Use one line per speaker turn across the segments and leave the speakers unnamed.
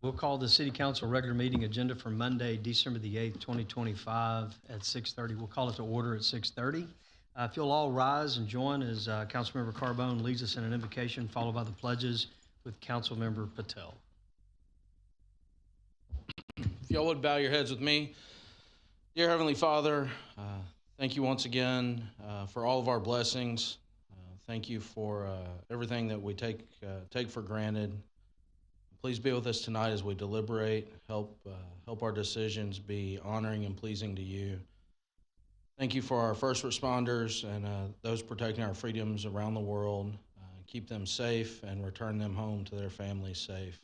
We'll call the City Council regular meeting agenda for Monday, December the 8th, 2025 at 6:30. We'll call it to order at 6:30. If you'll all rise and join as Councilmember Carbone leads us in an invocation, followed by the pledges with Councilmember Patel.
If y'all would bow your heads with me. Dear Heavenly Father, thank you once again for all of our blessings. Thank you for everything that we take for granted. Please be with us tonight as we deliberate. Help our decisions be honoring and pleasing to you. Thank you for our first responders and those protecting our freedoms around the world. Keep them safe and return them home to their families safe.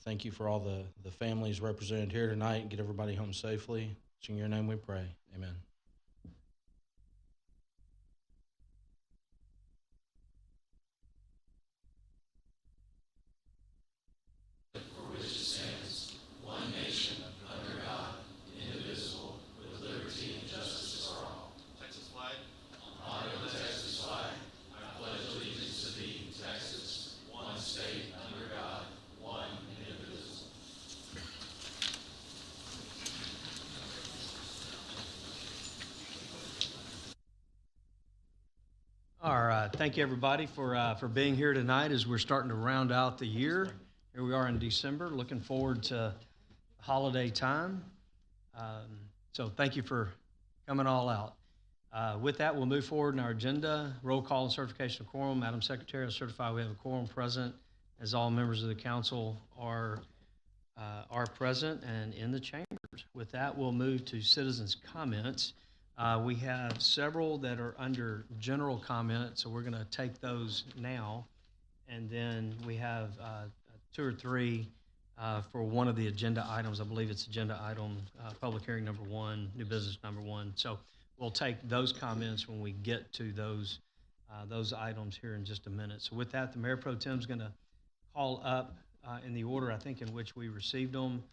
Thank you for all the families represented here tonight. Get everybody home safely. It's in your name we pray. Amen.
All right, thank you everybody for being here tonight as we're starting to round out the year. Here we are in December, looking forward to holiday time. So thank you for coming all out. With that, we'll move forward in our agenda. Roll call and certification of quorum. Madam Secretary, I'll certify we have a quorum present as all members of the council are present and in the chambers. With that, we'll move to citizens' comments. We have several that are under general comment, so we're going to take those now. And then we have two or three for one of the agenda items. I believe it's agenda item, public hearing number 1, new business number 1. So we'll take those comments when we get to those items here in just a minute. So with that, the Mayor Pro Tem is going to call up in the order, I think, in which we received them.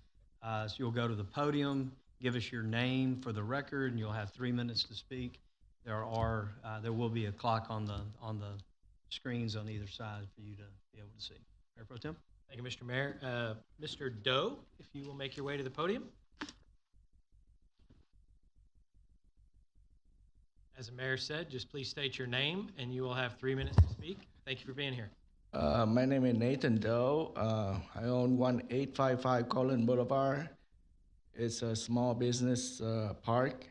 So you'll go to the podium, give us your name for the record, and you'll have 3 minutes to speak. There will be a clock on the screens on either side for you to be able to see. Mayor Pro Tem.
Thank you, Mr. Mayor. Mr. Doe, if you will make your way to the podium. As the mayor said, just please state your name, and you will have 3 minutes to speak. Thank you for being here.
My name is Nathan Doe. I own 1855 Colin Boulevard. It's a small business park.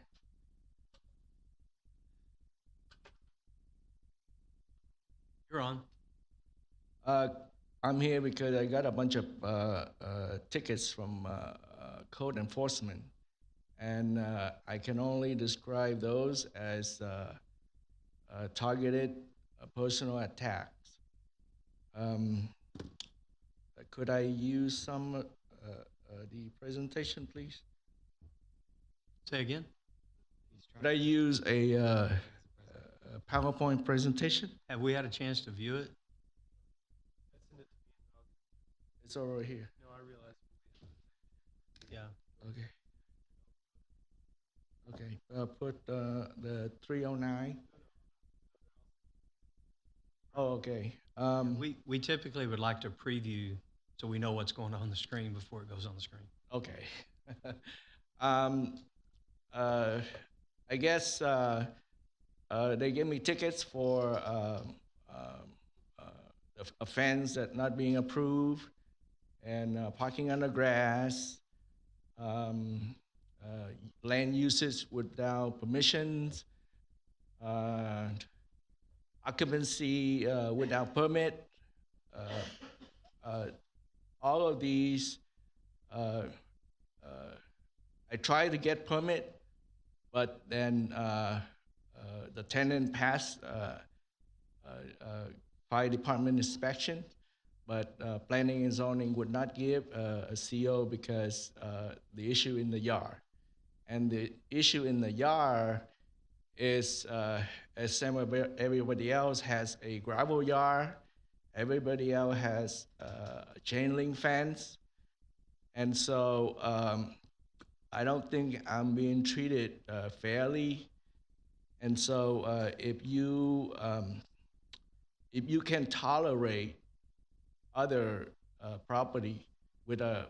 You're on.
I'm here because I got a bunch of tickets from code enforcement, and I can only describe those as targeted personal attacks. Could I use some the presentation, please?
Say again.
Could I use a PowerPoint presentation?
Have we had a chance to view it?
It's over here.
No, I realize.
Yeah.
Okay. Put the 309. Oh, okay.
We typically would like to preview so we know what's going on the screen before it goes on the screen.
Okay. I guess they gave me tickets for offense that not being approved and parking on the grass, land usage without permissions, occupancy without permit. All of these, I tried to get permit, but then the tenant passed fire department inspection, but planning and zoning would not give a CO because the issue in the yard. And the issue in the yard is, as everybody else has a gravel yard, everybody else has a chain link fence. And so I don't think I'm being treated fairly. And so if you can tolerate other property with a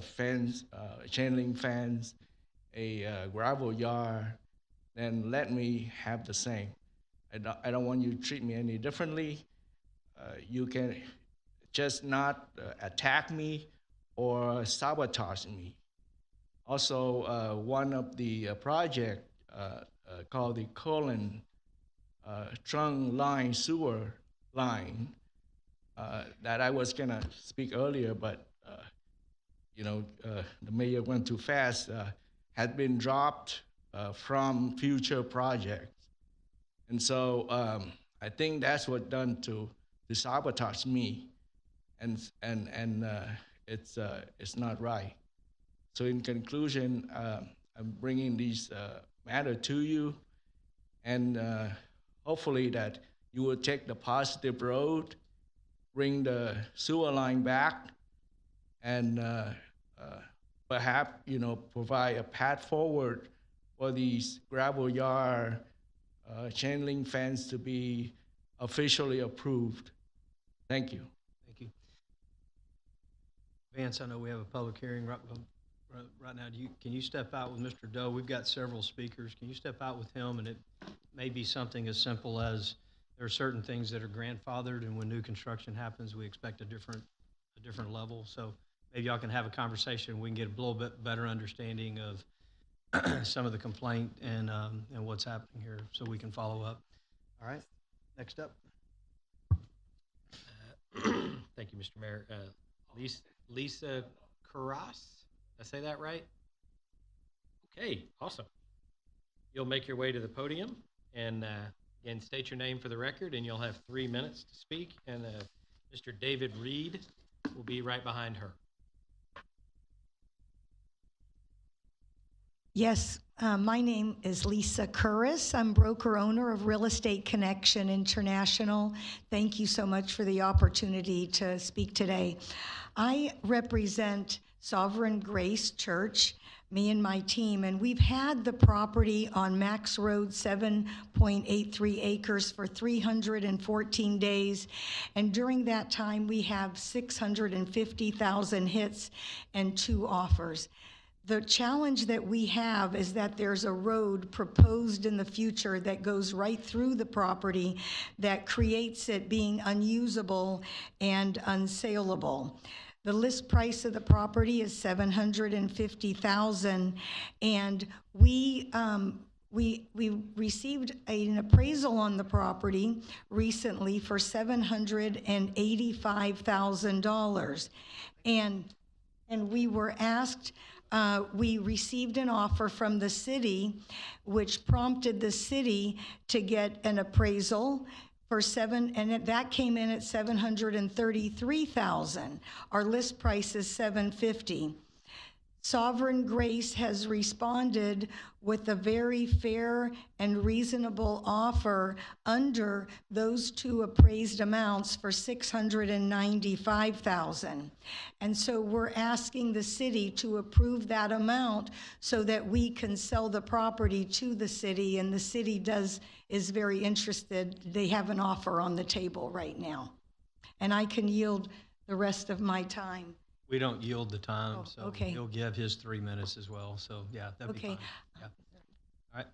fence, chain link fence, a gravel yard, then let me have the same. I don't want you to treat me any differently. You can just not attack me or sabotage me. Also, one of the project called the Colon trunk line sewer line that I was gonna speak earlier, but the mayor went too fast, had been dropped from future projects. And so I think that's what done to sabotage me, and it's not right. So in conclusion, I'm bringing these matter to you, and hopefully that you will take the positive road, bring the sewer line back, and perhaps provide a path forward for these gravel yard chain link fence to be officially approved. Thank you.
Thank you. Vance, I know we have a public hearing right now. Can you step out with Mr. Doe? We've got several speakers. Can you step out with him? And it may be something as simple as there are certain things that are grandfathered, and when new construction happens, we expect a different level. So maybe y'all can have a conversation. We can get a little bit better understanding of some of the complaint and what's happening here, so we can follow up. All right. Next up.
Thank you, Mr. Mayor. Lisa Carras, did I say that right? Okay, awesome. You'll make your way to the podium and again, state your name for the record, and you'll have 3 minutes to speak. And Mr. David Reed will be right behind her.
Yes, my name is Lisa Curris. I'm broker owner of Real Estate Connection International. Thank you so much for the opportunity to speak today. I represent Sovereign Grace Church, me and my team, and we've had the property on Max Road, 7.83 acres for 314 days. And during that time, we have 650,000 hits and 2 offers. The challenge that we have is that there's a road proposed in the future that goes right through the property that creates it being unusable and unsaleable. The list price of the property is $750,000, and we received an appraisal on the property recently for $785,000, and we were asked. We received an offer from the city, which prompted the city to get an appraisal for that came in at $733,000. Our list price is $750,000. Sovereign Grace has responded with a very fair and reasonable offer under those 2 appraised amounts for $695,000. And so we're asking the city to approve that amount so that we can sell the property to the city, and the city is very interested. They have an offer on the table right now. And I can yield the rest of my time.
We don't yield the time,
Oh,
so
okay.
he'll give his 3 minutes as well. So yeah, that'd be
Okay.
fine. Yeah. All right.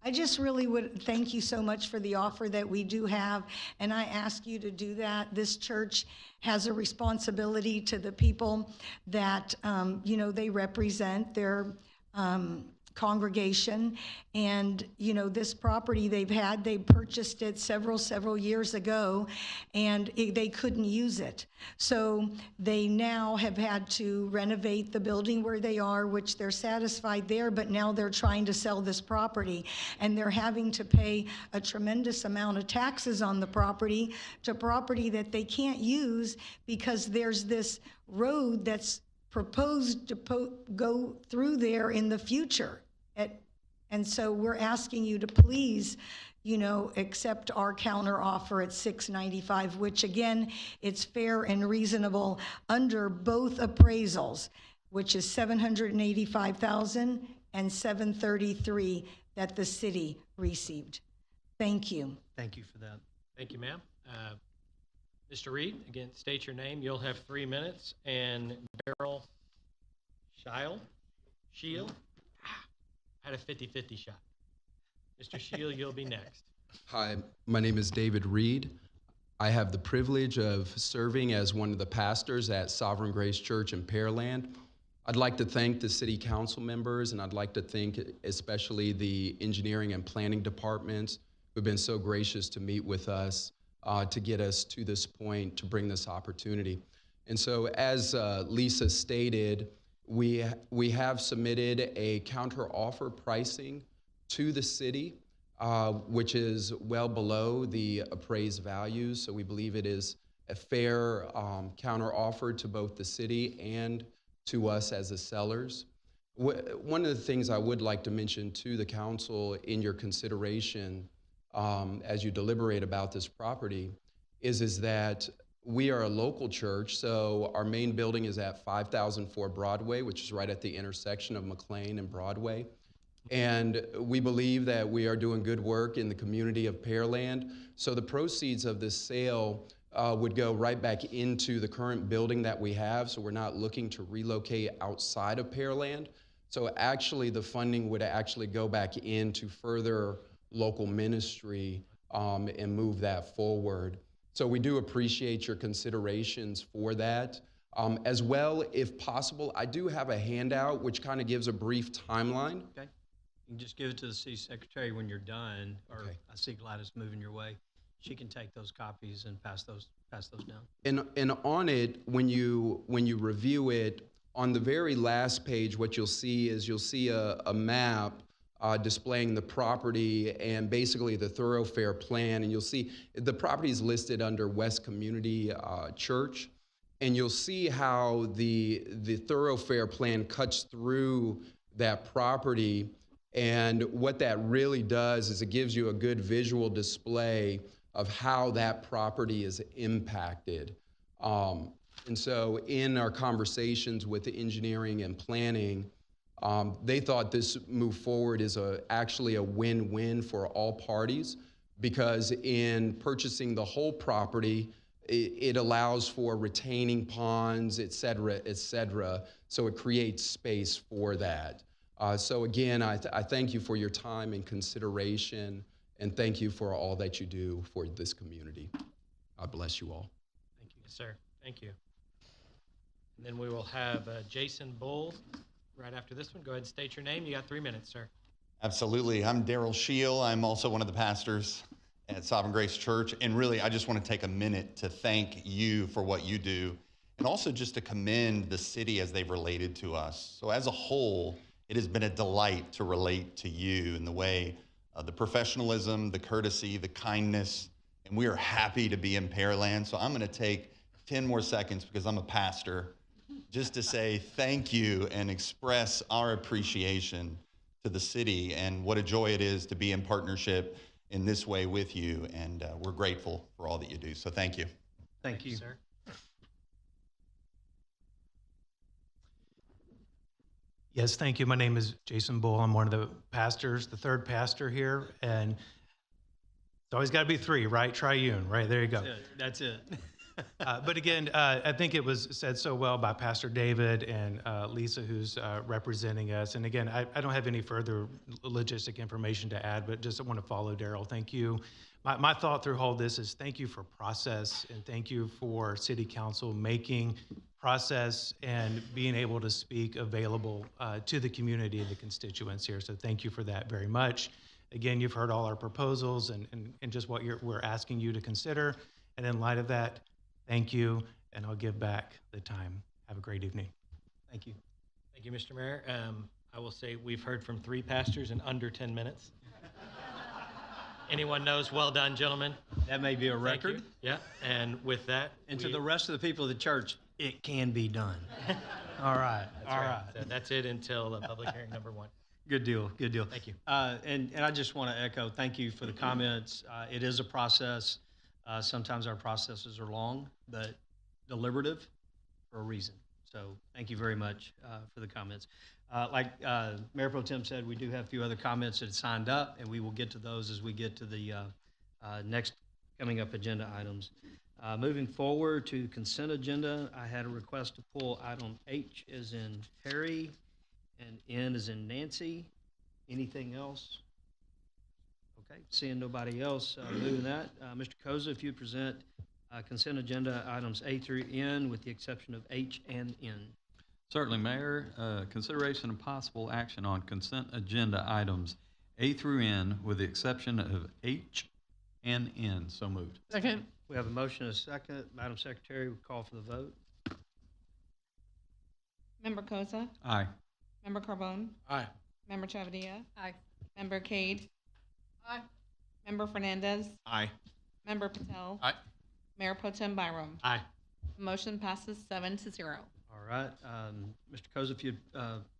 I just really would thank you so much for the offer that we do have, and I ask you to do that. This church has a responsibility to the people that, they represent their congregation, and this property they purchased it several years ago, and they couldn't use it, so they now have had to renovate the building where they are, which they're satisfied there, but now they're trying to sell this property, and they're having to pay a tremendous amount of taxes on the property that they can't use because there's this road that's proposed to go through there in the future. And so we're asking you to please, accept our counter offer at $695,000, which again, it's fair and reasonable under both appraisals, which is $785,000 and $733,000 that the city received. Thank you.
Thank you for that.
Thank you, ma'am. Mr. Reed, again, state your name. You'll have 3 minutes. And Daryl Shield. I had a 50-50 shot. Mr. Shield, you'll be next.
Hi, my name is David Reed. I have the privilege of serving as one of the pastors at Sovereign Grace Church in Pearland. I'd like to thank the city council members, and I'd like to thank especially the engineering and planning departments who've been so gracious to meet with us to get us to this point, to bring this opportunity. And so as Lisa stated, we have submitted a counter-offer pricing to the city, which is well below the appraised values. So we believe it is a fair counter-offer to both the city and to us as the sellers. One of the things I would like to mention to the council in your consideration as you deliberate about this property is that we are a local church, so our main building is at 5004 Broadway, which is right at the intersection of McLean and Broadway. And we believe that we are doing good work in the community of Pearland. So the proceeds of this sale would go right back into the current building that we have. So we're not looking to relocate outside of Pearland. So actually the funding would actually go back into further local ministry and move that forward. So we do appreciate your considerations for that. As well, if possible, I do have a handout which kind of gives a brief timeline.
Okay. You can just give it to the city secretary when you're done, or
Okay.
I see Gladys moving your way. She can take those copies and pass those down.
And on it, when you review it, on the very last page, what you'll see is a map displaying the property and basically the thoroughfare plan. And you'll see the property is listed under West Community Church. And you'll see how the thoroughfare plan cuts through that property. And what that really does is it gives you a good visual display of how that property is impacted. And so in our conversations with the engineering and planning, they thought this move forward is actually a win-win for all parties, because in purchasing the whole property, it allows for retaining ponds, et cetera, so it creates space for that. So again, I thank you for your time and consideration, and thank you for all that you do for this community. God bless you all.
Thank you, sir. Thank you. And then we will have Jason Bull right after this one. Go ahead and state your name. You got 3 minutes, sir.
Absolutely. I'm Daryl Shield. I'm also one of the pastors at Sovereign Grace Church. And really, I just want to take a minute to thank you for what you do, and also just to commend the city as they've related to us. So as a whole, it has been a delight to relate to you in the way the professionalism, the courtesy, the kindness, and we are happy to be in Pearland. So I'm going to take 10 more seconds, because I'm a pastor, just to say thank you and express our appreciation to the city and what a joy it is to be in partnership in this way with you. And we're grateful for all that you do. So thank you.
Thank you.
Sir.
Yes, thank you. My name is Jason Bull. I'm one of the pastors, the third pastor here, and it's always got to be three, right? Triune, right? There you go.
That's it.
But again, I think it was said so well by Pastor David and Lisa, who's representing us. And again, I don't have any further logistic information to add, but just want to follow Daryl. Thank you. My thought through all this is thank you for process, and thank you for City Council making process and being able to speak available to the community and the constituents here. So thank you for that very much. Again, you've heard all our proposals and just what we're asking you to consider. And in light of that, thank you, and I'll give back the time. Have a great evening.
Thank you.
Thank you, Mr. Mayor. I will say we've heard from 3 pastors in under 10 minutes. Anyone knows? Well done, gentlemen.
That may be a
Thank
record.
you. Yeah, and with that,
And to the rest of the people of the church, it can be done. All right. All right.
So that's it until public hearing number 1.
Good deal. Good deal.
Thank you.
And I just want to echo, thank you for the comments. It is a process. Sometimes our processes are long, but deliberative for a reason. So thank you very much for the comments. Like Mayor Pro Tem said, we do have a few other comments that signed up, and we will get to those as we get to the next coming up agenda items. Moving forward to consent agenda, I had a request to pull item H as in Harry and N as in Nancy. Anything else? Okay, seeing nobody else, moving that. Mr. Koza, if you'd present consent agenda items A through N with the exception of H and N.
Certainly, Mayor. Consideration and possible action on consent agenda items A through N with the exception of H and N. So moved.
Second.
We have a motion and a second. Madam Secretary, we call for the vote.
Member Koza.
Aye.
Member Carbone.
Aye.
Member Chavdia.
Aye.
Member Cade.
Aye.
Member Fernandez.
Aye.
Member Patel.
Aye.
Mayor Pro Tem Byram.
Aye.
Motion passes 7-0.
All right, Mr. Koza, if you'd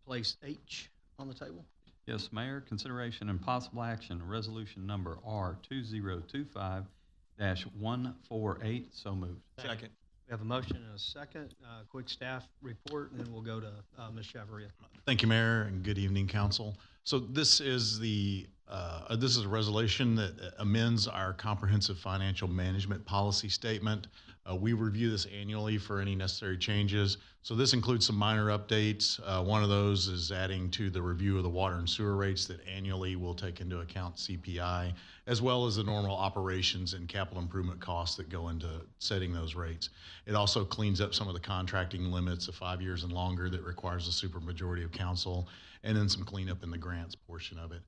place H on the table.
Yes, Mayor. Consideration and possible action, resolution number R2025-148. So moved.
Second.
We have a motion and a second. Quick staff report, and then we'll go to Ms. Chavaria.
Thank you, Mayor, and good evening, Council. So this is a resolution that amends our comprehensive financial management policy statement. We review this annually for any necessary changes. So this includes some minor updates. One of those is adding to the review of the water and sewer rates that annually will take into account CPI, as well as the normal operations and capital improvement costs that go into setting those rates. It also cleans up some of the contracting limits of 5 years and longer that requires a supermajority of council, and then some cleanup in the grants portion of it.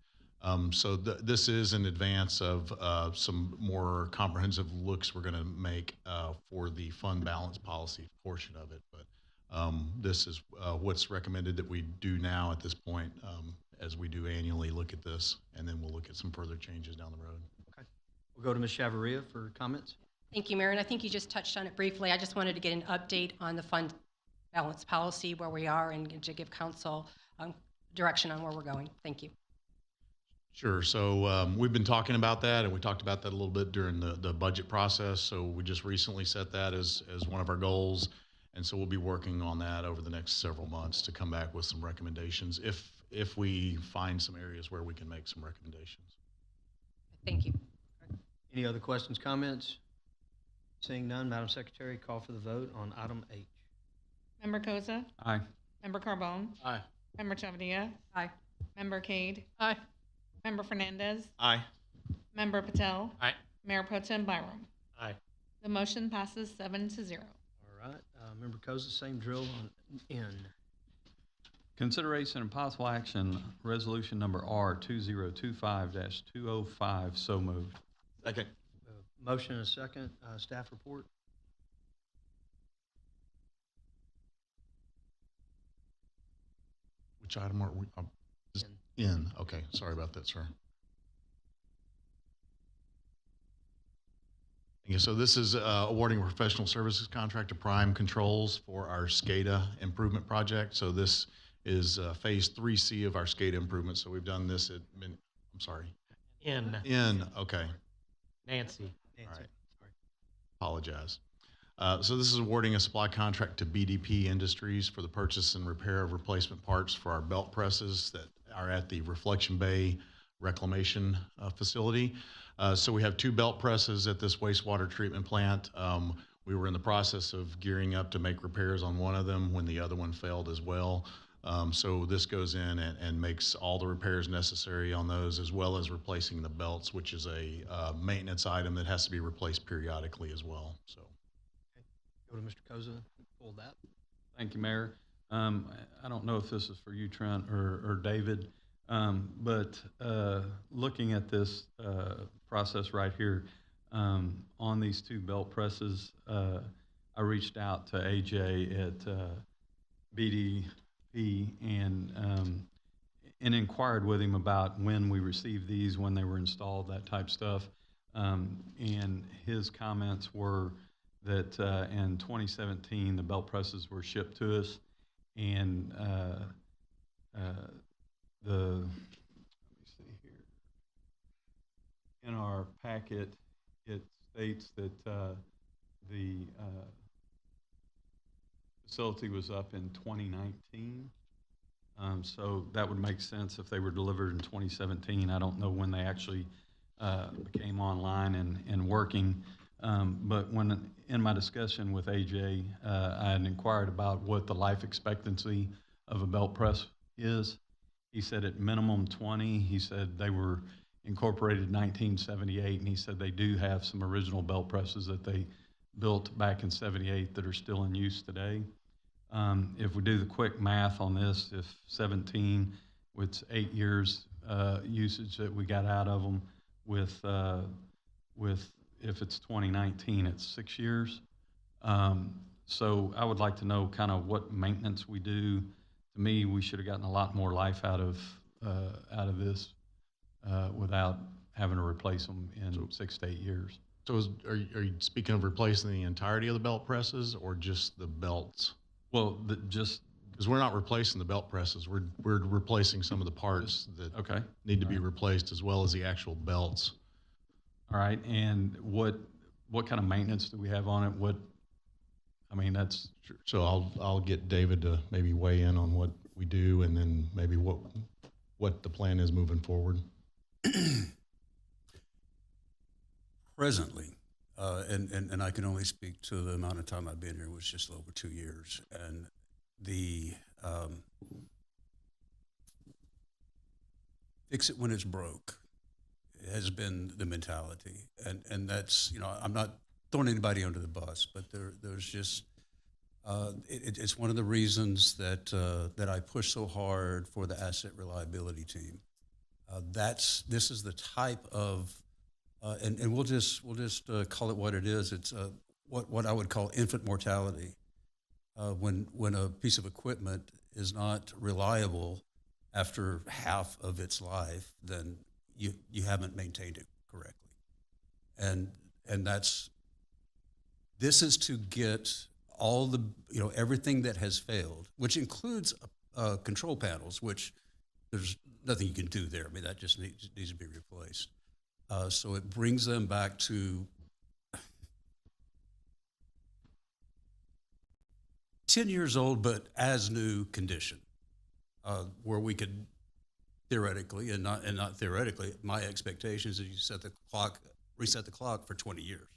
This is in advance of some more comprehensive looks we're going to make for the fund balance policy portion of it. But this is what's recommended that we do now at this point, as we do annually look at this, and then we'll look at some further changes down the road.
Okay. We'll go to Ms. Chavaria for comments.
Thank you, Mayor. And I think you just touched on it briefly. I just wanted to get an update on the fund balance policy, where we are, and to give council direction on where we're going. Thank you.
Sure. So we've been talking about that, and we talked about that a little bit during the budget process. So we just recently set that as one of our goals, and so we'll be working on that over the next several months to come back with some recommendations if we find some areas where we can make some recommendations.
Thank you.
Any other questions, comments? Seeing none, Madam Secretary, call for the vote on item H.
Member Koza.
Aye.
Member Carbone.
Aye.
Member Chavdia.
Aye.
Member Cade.
Aye.
Member Fernandez.
Aye.
Member Patel.
Aye.
Mayor Pro Tem Byram.
Aye.
The motion passes 7-0.
All right, Member Koza, same drill on N.
Consideration and possible action, resolution number R2025-205. So moved.
Second.
Motion and a second. Staff report.
Which item are we? In. Okay. Sorry about that, sir. Yeah, so this is awarding a professional services contract to Prime Controls for our SCADA improvement project. So this is phase 3C of our SCADA improvement. So we've done this at, I'm sorry. Okay.
Nancy.
All right. Apologize. So this is awarding a supply contract to BDP Industries for the purchase and repair of replacement parts for our belt presses that are at the Reflection Bay Reclamation facility. So we have 2 belt presses at this wastewater treatment plant. We were in the process of gearing up to make repairs on one of them when the other one failed as well. So this goes in and makes all the repairs necessary on those, as well as replacing the belts, which is a maintenance item that has to be replaced periodically as well. So.
Go to Mr. Koza, pull that.
Thank you, Mayor. I don't know if this is for you, Trent, or David, but looking at this process right here, on these 2 belt presses, I reached out to AJ at BDP and inquired with him about when we received these, when they were installed, that type stuff. And his comments were that in 2017, the belt presses were shipped to us, and let me see here. In our packet, it states that the facility was up in 2019. So that would make sense if they were delivered in 2017. I don't know when they actually came online and working, But when in my discussion with AJ, I had inquired about what the life expectancy of a belt press is. He said at minimum 20. He said they were incorporated in 1978, and he said they do have some original belt presses that they built back in 78 that are still in use today. If we do the quick math on this, if 17, with 8 years usage that we got out of them, with if it's 2019, it's 6 years. So I would like to know kind of what maintenance we do. To me, we should have gotten a lot more life out of this without having to replace them in 6 to 8 years.
So are you speaking of replacing the entirety of the belt presses or just the belts?
Well, just
because we're not replacing the belt presses, we're replacing some of the parts that need to be replaced, as well as the actual belts.
All right, and what kind of maintenance do we have on it? That's
so I'll get David to maybe weigh in on what we do, and then maybe what the plan is moving forward.
Presently, and I can only speak to the amount of time I've been here, which is just over 2 years, and the fix it when it's broke has been the mentality, and that's, I'm not throwing anybody under the bus, but there's just it's one of the reasons that I push so hard for the asset reliability team. This is the type of and we'll just call it what it is. It's what I would call infant mortality. When a piece of equipment is not reliable after half of its life, then you haven't maintained it correctly. And this is to get all the, everything that has failed, which includes control panels, which there's nothing you can do there. I mean, that just needs to be replaced. So it brings them back to 10 years old, but as new condition, where we could theoretically, and not theoretically, my expectation is that you reset the clock for 20 years.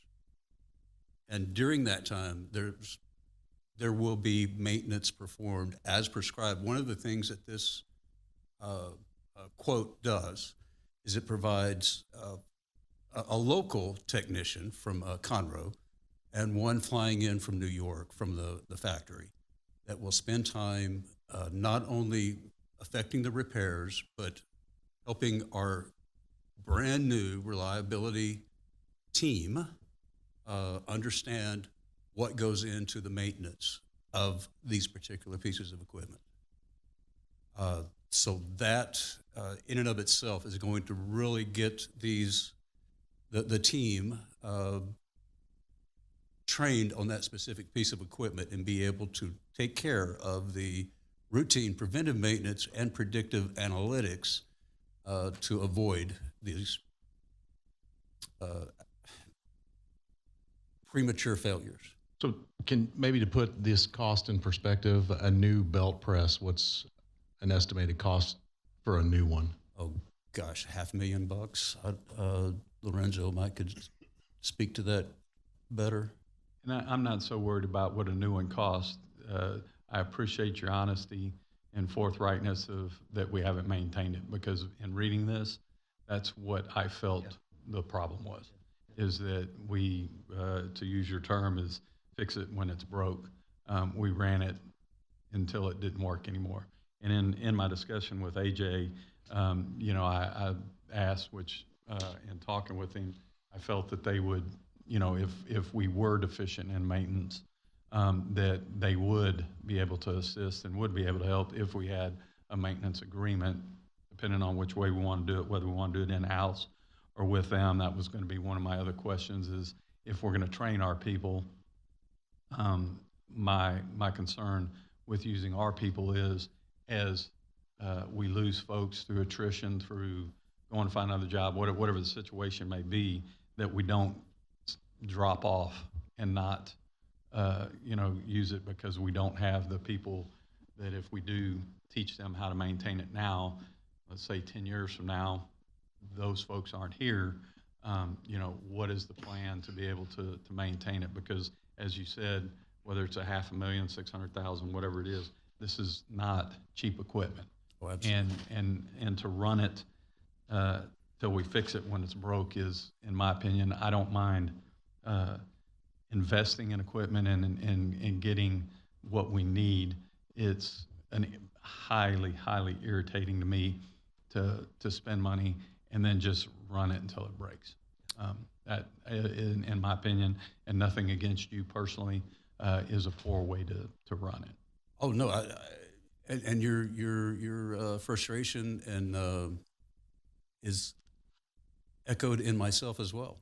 And during that time, there will be maintenance performed as prescribed. One of the things that this quote does is it provides a local technician from Conroe and one flying in from New York from the factory that will spend time not only affecting the repairs, but helping our brand new reliability team understand what goes into the maintenance of these particular pieces of equipment. So that in and of itself is going to really get the team trained on that specific piece of equipment and be able to take care of the routine preventive maintenance and predictive analytics to avoid these premature failures.
So maybe to put this cost in perspective, a new belt press, what's an estimated cost for a new one?
Oh gosh, $500,000. Lorenzo could speak to that better.
And I'm not so worried about what a new one costs. I appreciate your honesty and forthrightness that we haven't maintained it, because in reading this, that's what I felt the problem was, is that we, to use your term, is fix it when it's broke. We ran it until it didn't work anymore. And in my discussion with AJ, I asked, which in talking with him, I felt that they would, if we were deficient in maintenance, that they would be able to assist and would be able to help if we had a maintenance agreement, depending on which way we want to do it, whether we want to do it in-house or with them. That was going to be one of my other questions, is if we're going to train our people, my concern with using our people is, as we lose folks through attrition, through going to find another job, whatever the situation may be, that we don't drop off and not use it because we don't have the people that, if we do teach them how to maintain it now, let's say 10 years from now, those folks aren't here, what is the plan to be able to maintain it? Because as you said, whether it's $500,000, $600,000, whatever it is, this is not cheap equipment.
Oh, absolutely.
And to run it till we fix it when it's broke is, in my opinion, I don't mind investing in equipment and getting what we need. It's highly irritating to me to spend money and then just run it until it breaks. That, in my opinion, and nothing against you personally, is a poor way to run it.
Oh no, and your frustration and is echoed in myself as well.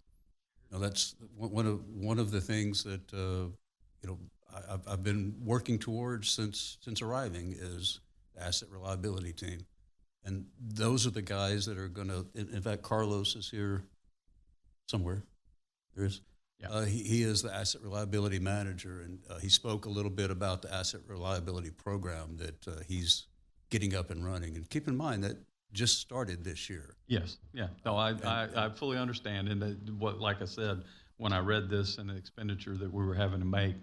Now, that's one of the things that I've been working towards since arriving is the asset reliability team, and those are the guys that are going to. In fact, Carlos is here somewhere. There is.
Yeah.
He is the asset reliability manager, and he spoke a little bit about the asset reliability program that he's getting up and running. And keep in mind that just started this year.
Yes, yeah. No, I fully understand. And like I said, when I read this and the expenditure that we were having to make,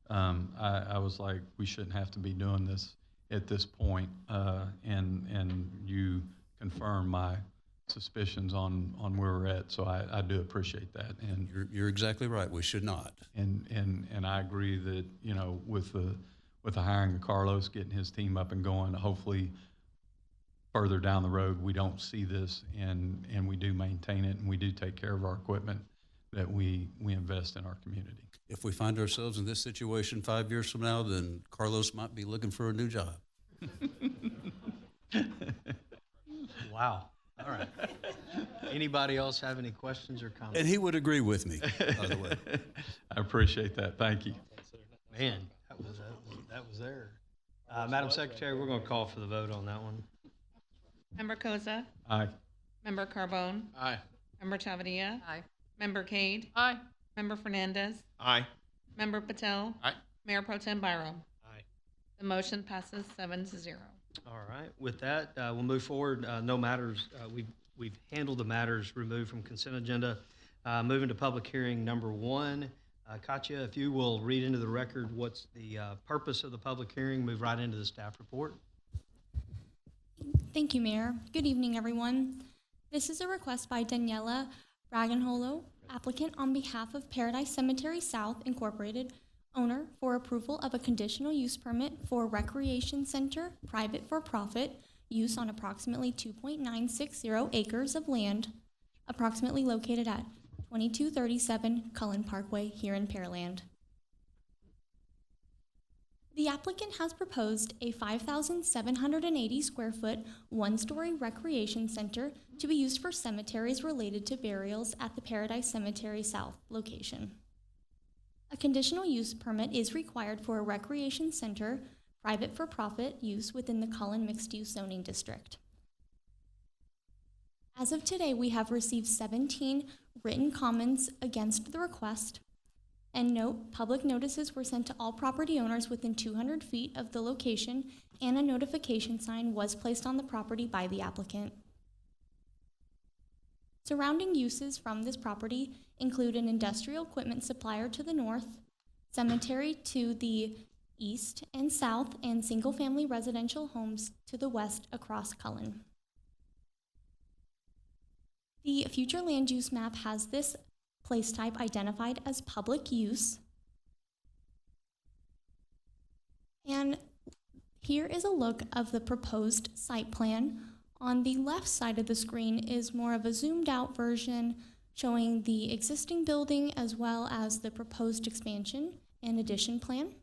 I was like, we shouldn't have to be doing this at this point. And you confirm my suspicions on where we're at. So I do appreciate that. And
You're exactly right. We should not.
And I agree that, with the hiring of Carlos, getting his team up and going, hopefully further down the road, we don't see this and we do maintain it and we do take care of our equipment, that we invest in our community.
If we find ourselves in this situation 5 years from now, then Carlos might be looking for a new job.
Wow. All right. Anybody else have any questions or comments?
And he would agree with me, by the way.
I appreciate that. Thank you.
Man, that was there. Madam Secretary, we're going to call for the vote on that one.
Member Koza,
Aye.
Member Carbone,
Aye.
Member Chavadilla,
Aye.
Member Cade,
Aye.
Member Fernandez,
Aye.
Member Patel,
Aye.
Mayor Pro Tem Byram.
Aye.
The motion passes 7-0.
All right. With that, we'll move forward. No matters. We've handled the matters removed from consent agenda. Moving to public hearing number 1. Katya, if you will read into the record what's the purpose of the public hearing, move right into the staff report.
Thank you, Mayor. Good evening, everyone. This is a request by Daniela Raganholo, applicant on behalf of Paradise Cemetery South Incorporated, owner, for approval of a conditional use permit for a recreation center, private for profit, use on approximately 2.960 acres of land, approximately located at 2237 Cullen Parkway here in Pearland. The applicant has proposed a 5,780 square foot, one-story recreation center to be used for cemeteries related to burials at the Paradise Cemetery South location. A conditional use permit is required for a recreation center, private for-profit use within the Cullen mixed-use zoning district. As of today, we have received 17 written comments against the request. And note, public notices were sent to all property owners within 200 feet of the location, and a notification sign was placed on the property by the applicant. Surrounding uses from this property include an industrial equipment supplier to the north, cemetery to the east and south, and single-family residential homes to the west across Cullen. The future land use map has this place type identified as public use. And here is a look of the proposed site plan. On the left side of the screen is more of a zoomed out version showing the existing building as well as the proposed expansion and addition plan.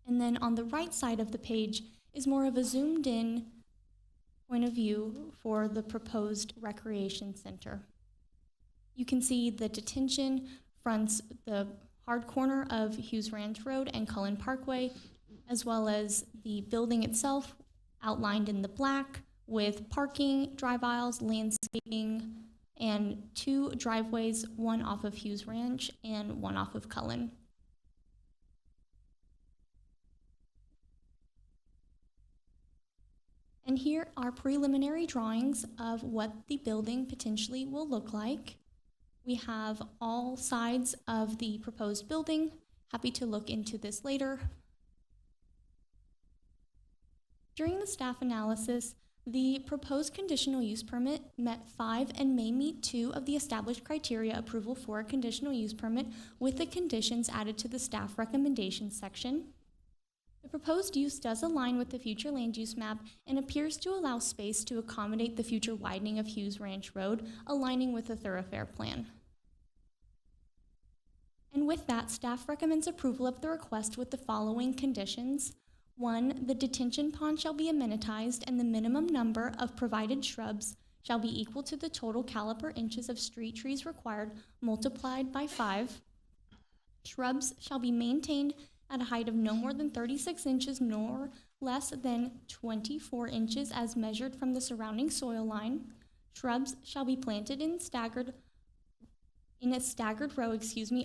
And then on the right side of the page is more of a zoomed in point of view for the proposed recreation center. You can see the detention fronts the hard corner of Hughes Ranch Road and Cullen Parkway, as well as the building itself outlined in the black with parking, drive aisles, landscaping, and 2 driveways, one off of Hughes Ranch and one off of Cullen. And here are preliminary drawings of what the building potentially will look like. We have all sides of the proposed building. Happy to look into this later. During the staff analysis, the proposed conditional use permit met 5 and may meet 2 of the established criteria approval for a conditional use permit with the conditions added to the staff recommendations section. The proposed use does align with the future land use map and appears to allow space to accommodate the future widening of Hughes Ranch Road, aligning with the thoroughfare plan. And with that, staff recommends approval of the request with the following conditions. 1, the detention pond shall be amenitized and the minimum number of provided shrubs shall be equal to the total caliper inches of street trees required multiplied by 5. Shrubs shall be maintained at a height of no more than 36 inches nor less than 24 inches as measured from the surrounding soil line. Shrubs shall be planted in a staggered row,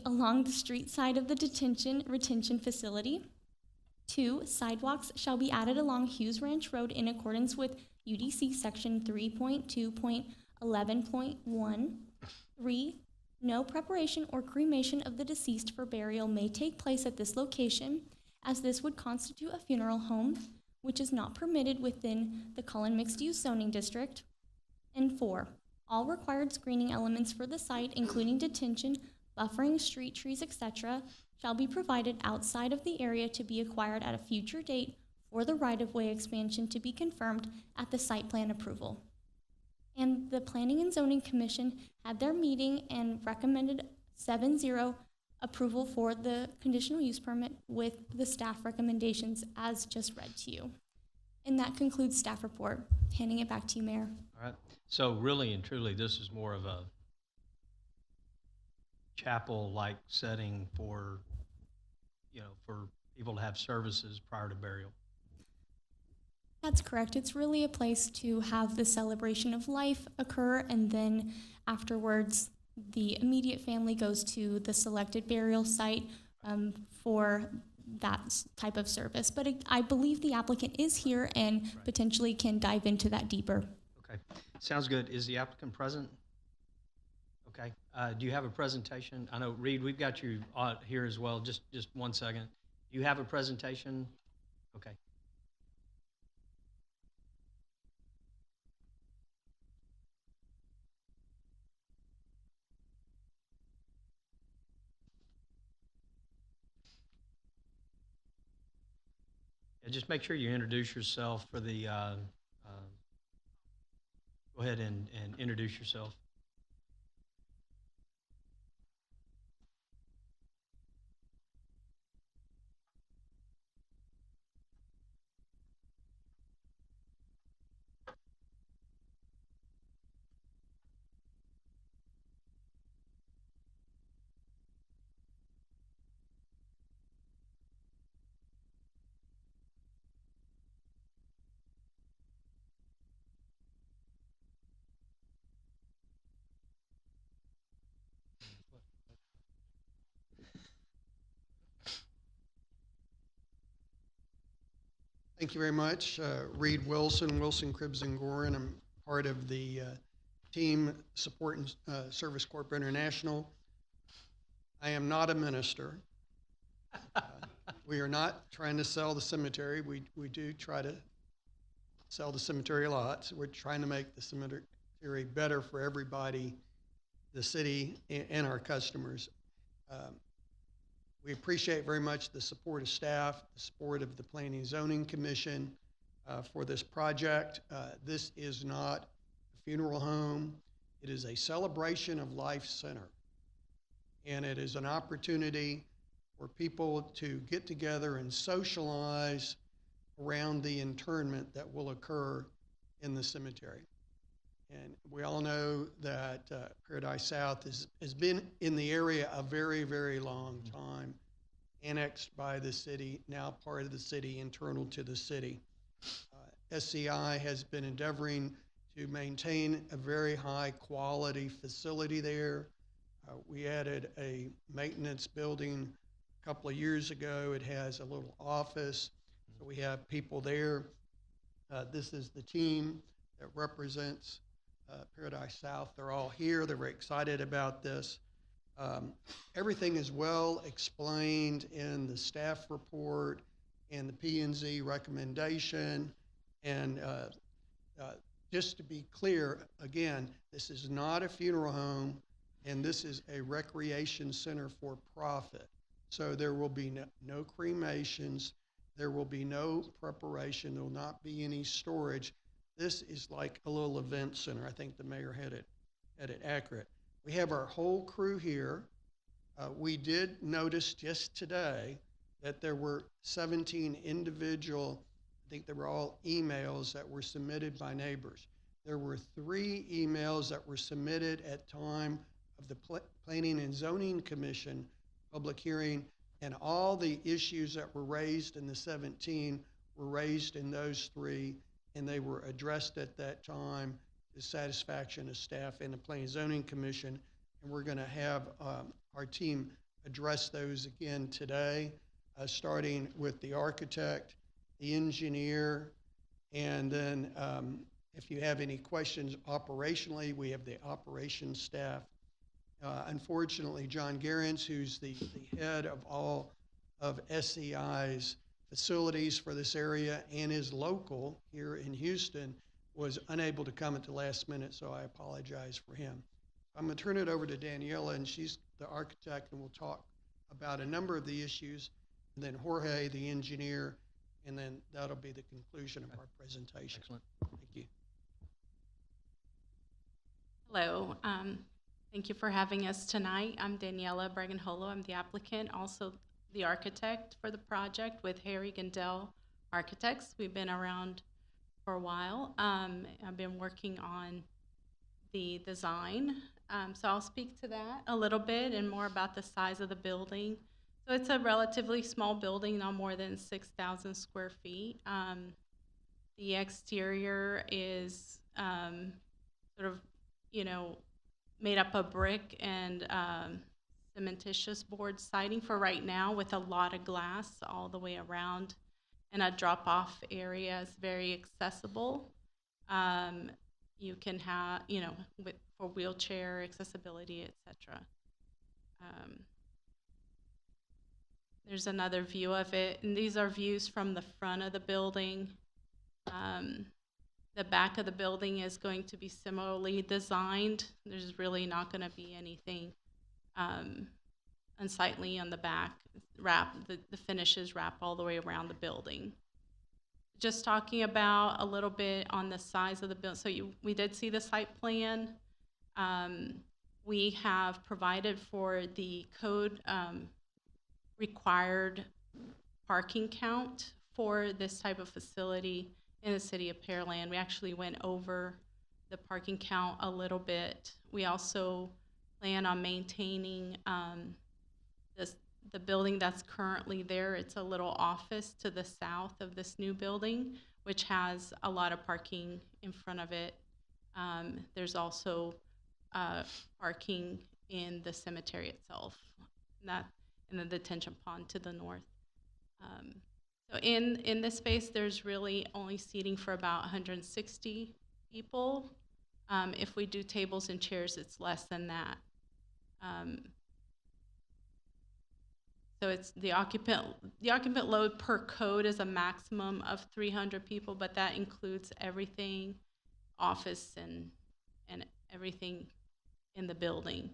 along the street side of the retention facility. 2, sidewalks shall be added along Hughes Ranch Road in accordance with UDC section 3.2.11.1. 3, no preparation or cremation of the deceased for burial may take place at this location, as this would constitute a funeral home, which is not permitted within the Cullen Mixed-Use Zoning District. And 4, all required screening elements for the site, including detention, buffering, street trees, etc., shall be provided outside of the area to be acquired at a future date for the right-of-way expansion to be confirmed at the site plan approval. And the Planning and Zoning Commission had their meeting and recommended 7-0 approval for the conditional use permit with the staff recommendations as just read to you. And that concludes staff report. Handing it back to you, Mayor.
All right. So really and truly, this is more of a chapel-like setting for, for people to have services prior to burial.
That's correct. It's really a place to have the celebration of life occur, and then afterwards, the immediate family goes to the selected burial site for that type of service. But I believe the applicant is here and potentially can dive into that deeper.
Okay, sounds good. Is the applicant present? Okay. Do you have a presentation? I know, Reed, we've got you here as well. Just 1 second. Do you have a presentation? Okay. Yeah, just make sure you introduce yourself for the, go ahead and introduce yourself.
Thank you very much. Reed Wilson, Wilson, Cribbs & Gorin. I'm part of the team supporting Service Corp International. I am not a minister. We are not trying to sell the cemetery. We do try to sell the cemetery a lot. So we're trying to make the cemetery better for everybody, the city, and our customers. We appreciate very much the support of staff, the support of the Planning and Zoning Commission for this project. This is not a funeral home. It is a celebration of life center. And it is an opportunity for people to get together and socialize around the internment that will occur in the cemetery. And we all know that Paradise South has been in the area a very, very long time, annexed by the city, now part of the city, internal to the city. SCI has been endeavoring to maintain a very high quality facility there. We added a maintenance building a couple of years ago. It has a little office, so we have people there. This is the team that represents Paradise South. They're all here. They're very excited about this. Everything is well explained in the staff report and the P&Z recommendation. And just to be clear, again, this is not a funeral home, and this is a recreation center for profit. So there will be no cremations. There will be no preparation. There will not be any storage. This is like a little event center. I think the mayor had it accurate. We have our whole crew here. We did notice just today that there were 17 individual, I think they were all emails that were submitted by neighbors. There were 3 emails that were submitted at time of the Planning and Zoning Commission public hearing, and all the issues that were raised in the 17 were raised in those 3, and they were addressed at that time to satisfaction of staff and the Planning and Zoning Commission. And we're going to have our team address those again today, starting with the architect, the engineer, and then if you have any questions operationally, we have the operations staff. Unfortunately, John Gerens, who's the head of all of SEI's facilities for this area and is local here in Houston, was unable to come at the last minute, so I apologize for him. I'm going to turn it over to Daniela, and she's the architect, and we'll talk about a number of the issues, and then Jorge, the engineer, and then that'll be the conclusion of our presentation.
Excellent.
Thank you.
Hello. Thank you for having us tonight. I'm Daniela Breganholo. I'm the applicant, also the architect for the project with Harry Gandell Architects. We've been around for a while. I've been working on the design. So I'll speak to that a little bit and more about the size of the building. So it's a relatively small building, not more than 6,000 square feet. The exterior is sort of, made up of brick and cementitious board siding for right now, with a lot of glass all the way around, and a drop-off area is very accessible. You can have, for wheelchair accessibility, etc. There's another view of it, and these are views from the front of the building. The back of the building is going to be similarly designed. There's really not going to be anything unsightly on the back. The finishes wrap all the way around the building. Just talking about a little bit on the size of the building. So we did see the site plan. We have provided for the code required parking count for this type of facility in the city of Pearland. We actually went over the parking count a little bit. We also plan on maintaining the building that's currently there. It's a little office to the south of this new building, which has a lot of parking in front of it. There's also parking in the cemetery itself, and the detention pond to the north. So in this space, there's really only seating for about 160 people. If we do tables and chairs, it's less than that. So it's the occupant load per code is a maximum of 300 people, but that includes everything, office and everything in the building.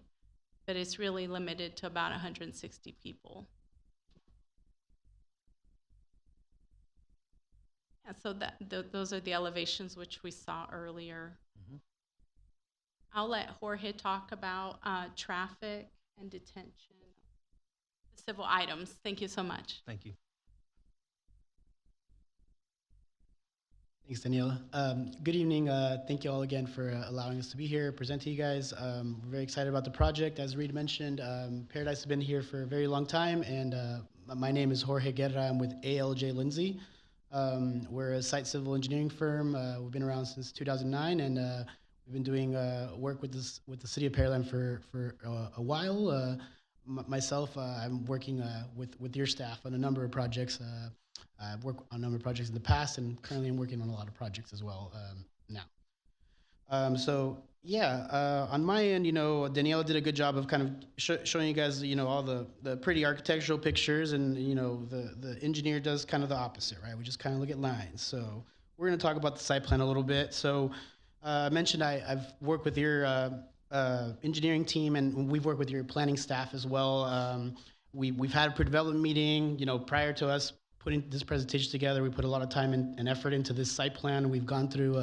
But it's really limited to about 160 people. Yeah, so those are the elevations which we saw earlier.
Mm-hmm.
I'll let Jorge talk about traffic and detention, the civil items. Thank you so much.
Thank you.
Thanks, Daniela. Good evening. Thank you all again for allowing us to be here, present to you guys. We're very excited about the project. As Reed mentioned, Paradise has been here for a very long time, and my name is Jorge Guerra. I'm with ALJ Lindsay. We're a site civil engineering firm. We've been around since 2009, and we've been doing work with the city of Pearland for a while. Myself, I'm working with your staff on a number of projects. I've worked on a number of projects in the past, and currently I'm working on a lot of projects as well now. On my end, Daniela did a good job of kind of showing you guys, all the pretty architectural pictures, and the engineer does kind of the opposite, right? We just kind of look at lines. So we're going to talk about the site plan a little bit. So I mentioned I've worked with your engineering team, and we've worked with your planning staff as well. We've had a pre-development meeting, prior to us putting this presentation together. We put a lot of time and effort into this site plan. We've gone through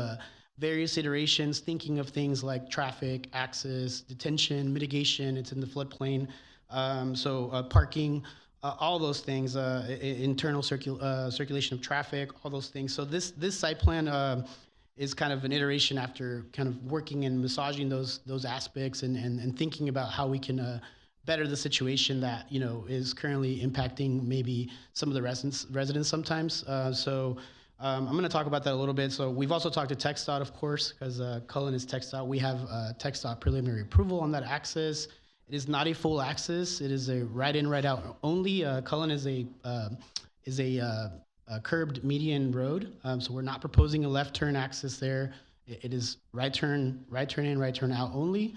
various iterations, thinking of things like traffic, access, detention, mitigation. It's in the floodplain, parking, all those things, internal circulation of traffic, all those things. So this site plan is kind of an iteration after kind of working and massaging those aspects and thinking about how we can better the situation that is currently impacting maybe some of the residents sometimes. I'm going to talk about that a little bit. So we've also talked to TxDOT, of course, because Cullen is TxDOT. We have TxDOT preliminary approval on that access. It is not a full access. It is a right-in, right-out only. Cullen is a curbed median road, so we're not proposing a left turn access there. It is right turn in, right turn out only.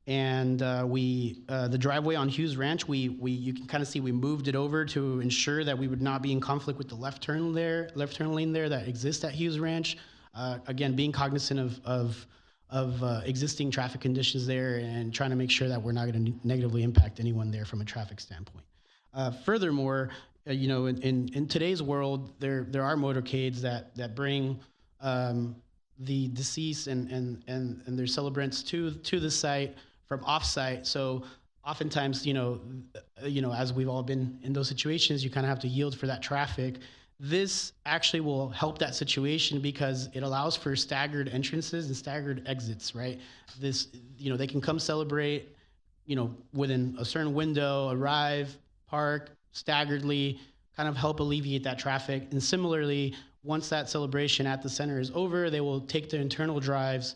The driveway on Hughes Ranch, you can kind of see we moved it over to ensure that we would not be in conflict with the left turn lane there that exists at Hughes Ranch. Again, being cognizant of existing traffic conditions there and trying to make sure that we're not going to negatively impact anyone there from a traffic standpoint. Furthermore, in today's world, there are motorcades that bring the deceased and their celebrants to the site from off-site. So oftentimes, as we've all been in those situations, you kind of have to yield for that traffic. This actually will help that situation because it allows for staggered entrances and staggered exits, right? They can come celebrate, within a certain window, arrive, park staggeredly, kind of help alleviate that traffic. And similarly, once that celebration at the center is over, they will take their internal drives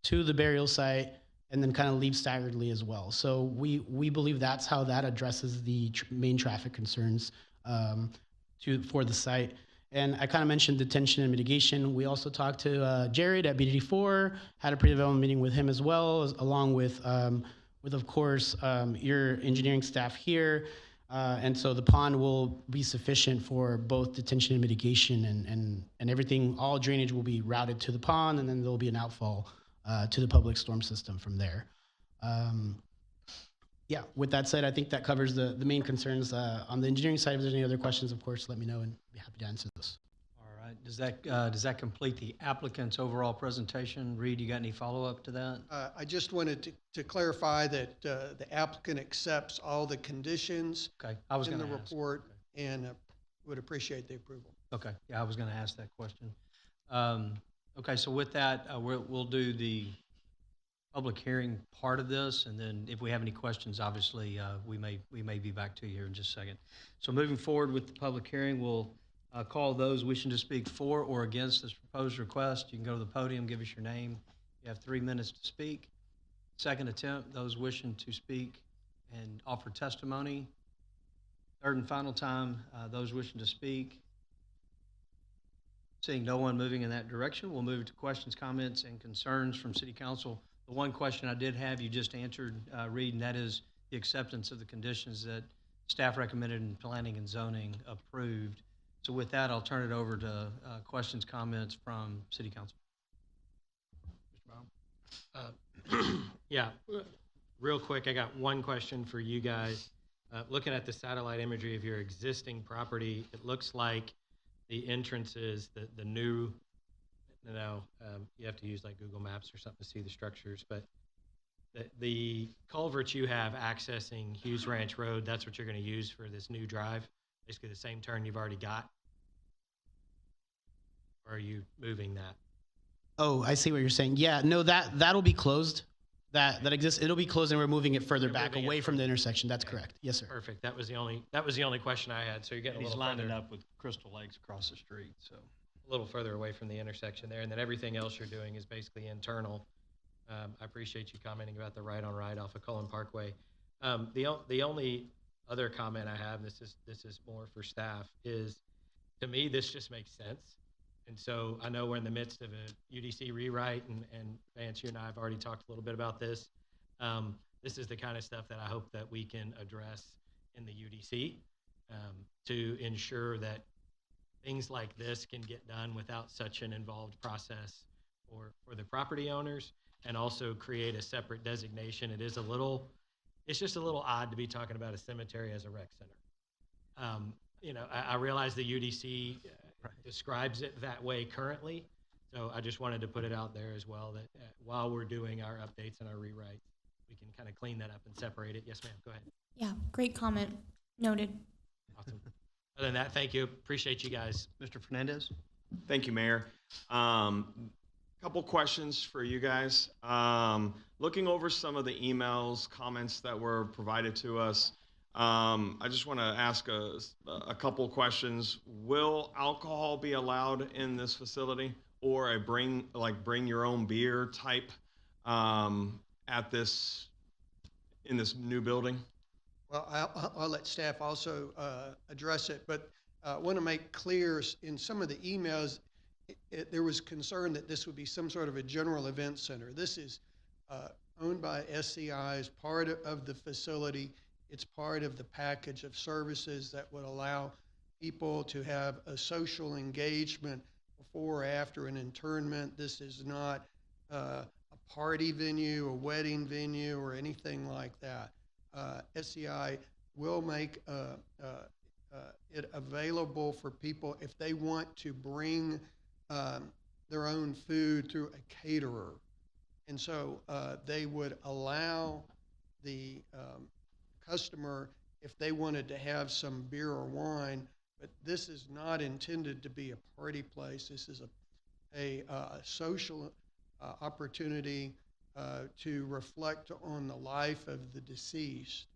to the burial site and then kind of leave staggeredly as well. So we believe that's how that addresses the main traffic concerns for the site. And I kind of mentioned detention and mitigation. We also talked to Jared at BDD4, had a pre-development meeting with him as well, along with of course, your engineering staff here. And so the pond will be sufficient for both detention and mitigation, and everything, all drainage will be routed to the pond, and then there'll be an outfall to the public storm system from there. With that said, I think that covers the main concerns. On the engineering side, if there's any other questions, of course, let me know and be happy to answer those.
All right. Does that complete the applicant's overall presentation? Reed, you got any follow-up to that?
I just wanted to clarify that the applicant accepts all the conditions in the report and would appreciate the approval.
Okay. Yeah, I was going to ask that question. Okay, so with that, we'll do the public hearing part of this, and then if we have any questions, obviously, we may be back to you here in just a second. So moving forward with the public hearing, we'll call those wishing to speak for or against this proposed request. You can go to the podium, give us your name. You have 3 minutes to speak. Second attempt, those wishing to speak and offer testimony. Third and final time, those wishing to speak. Seeing no one moving in that direction, we'll move to questions, comments, and concerns from City Council. The one question I did have, you just answered, Reed, and that is the acceptance of the conditions that staff recommended and Planning and Zoning approved. So with that, I'll turn it over to questions, comments from City Council.
Mr. Brown? Real quick, I got one question for you guys. Looking at the satellite imagery of your existing property, it looks like the entrances, the new, you have to use like Google Maps or something to see the structures, but the culverts you have accessing Hughes Ranch Road, that's what you're going to use for this new drive? Basically the same turn you've already got? Or are you moving that?
Oh, I see what you're saying. Yeah, no, that'll be closed. That exists. It'll be closed, and we're moving it further back away from the intersection. That's correct. Yes, sir.
Perfect. That was the only question I had. So you're getting
He's
a little
lining
further,
up with Crystal Lakes across the street. So
a little further away from the intersection there, and then everything else you're doing is basically internal. I appreciate you commenting about the right-on-right off of Cullen Parkway. The only other comment I have, this is more for staff, is to me this just makes sense. And so I know we're in the midst of a UDC rewrite, and Vance, you and I have already talked a little bit about this. This is the kind of stuff that I hope that we can address in the UDC to ensure that things like this can get done without such an involved process for the property owners, and also create a separate designation. It's just a little odd to be talking about a cemetery as a rec center. I realize the UDC describes it that way currently, so I just wanted to put it out there as well that while we're doing our updates and our rewrites, we can kind of clean that up and separate it. Yes, ma'am, go ahead.
Yeah, great comment. Noted.
Awesome. Other than that, thank you. Appreciate you guys.
Mr. Fernandez?
Thank you, Mayor. Couple questions for you guys. Looking over some of the emails, comments that were provided to us, I just want to ask a couple questions. Will alcohol be allowed in this facility, or a bring your own beer type in this new building?
Well, I'll let staff also address it, but I want to make clear in some of the emails, there was concern that this would be some sort of a general event center. This is owned by SCI as part of the facility. It's part of the package of services that would allow people to have a social engagement before or after an internment. This is not a party venue, a wedding venue, or anything like that. SCI will make it available for people if they want to bring their own food through a caterer. And so they would allow the customer if they wanted to have some beer or wine, but this is not intended to be a party place. This is a social opportunity to reflect on the life of the deceased.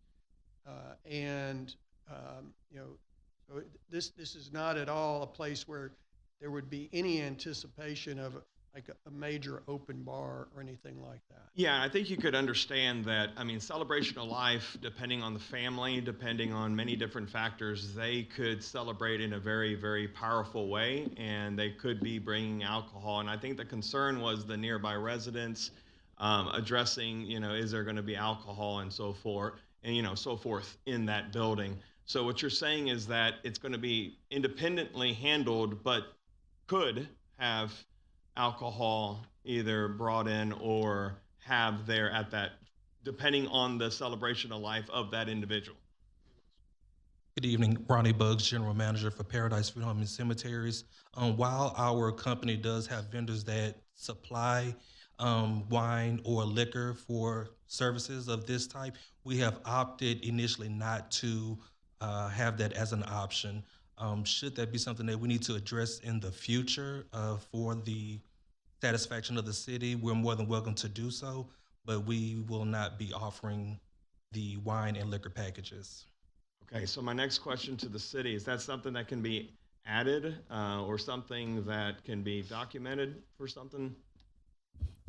So this is not at all a place where there would be any anticipation of like a major open bar or anything like that.
Yeah, I think you could understand that. I mean, celebration of life, depending on the family, depending on many different factors, they could celebrate in a very, very powerful way, and they could be bringing alcohol. And I think the concern was the nearby residents addressing, is there going to be alcohol and so forth, and so forth in that building. So what you're saying is that it's going to be independently handled, but could have alcohol either brought in or have there at that, depending on the celebration of life of that individual.
Good evening, Ronnie Buggs, General Manager for Paradise Funeral Home and Cemeteries. While our company does have vendors that supply wine or liquor for services of this type, we have opted initially not to have that as an option. Should that be something that we need to address in the future for the satisfaction of the city, we're more than welcome to do so, but we will not be offering the wine and liquor packages.
Okay, so my next question to the city, is that something that can be added or something that can be documented for something?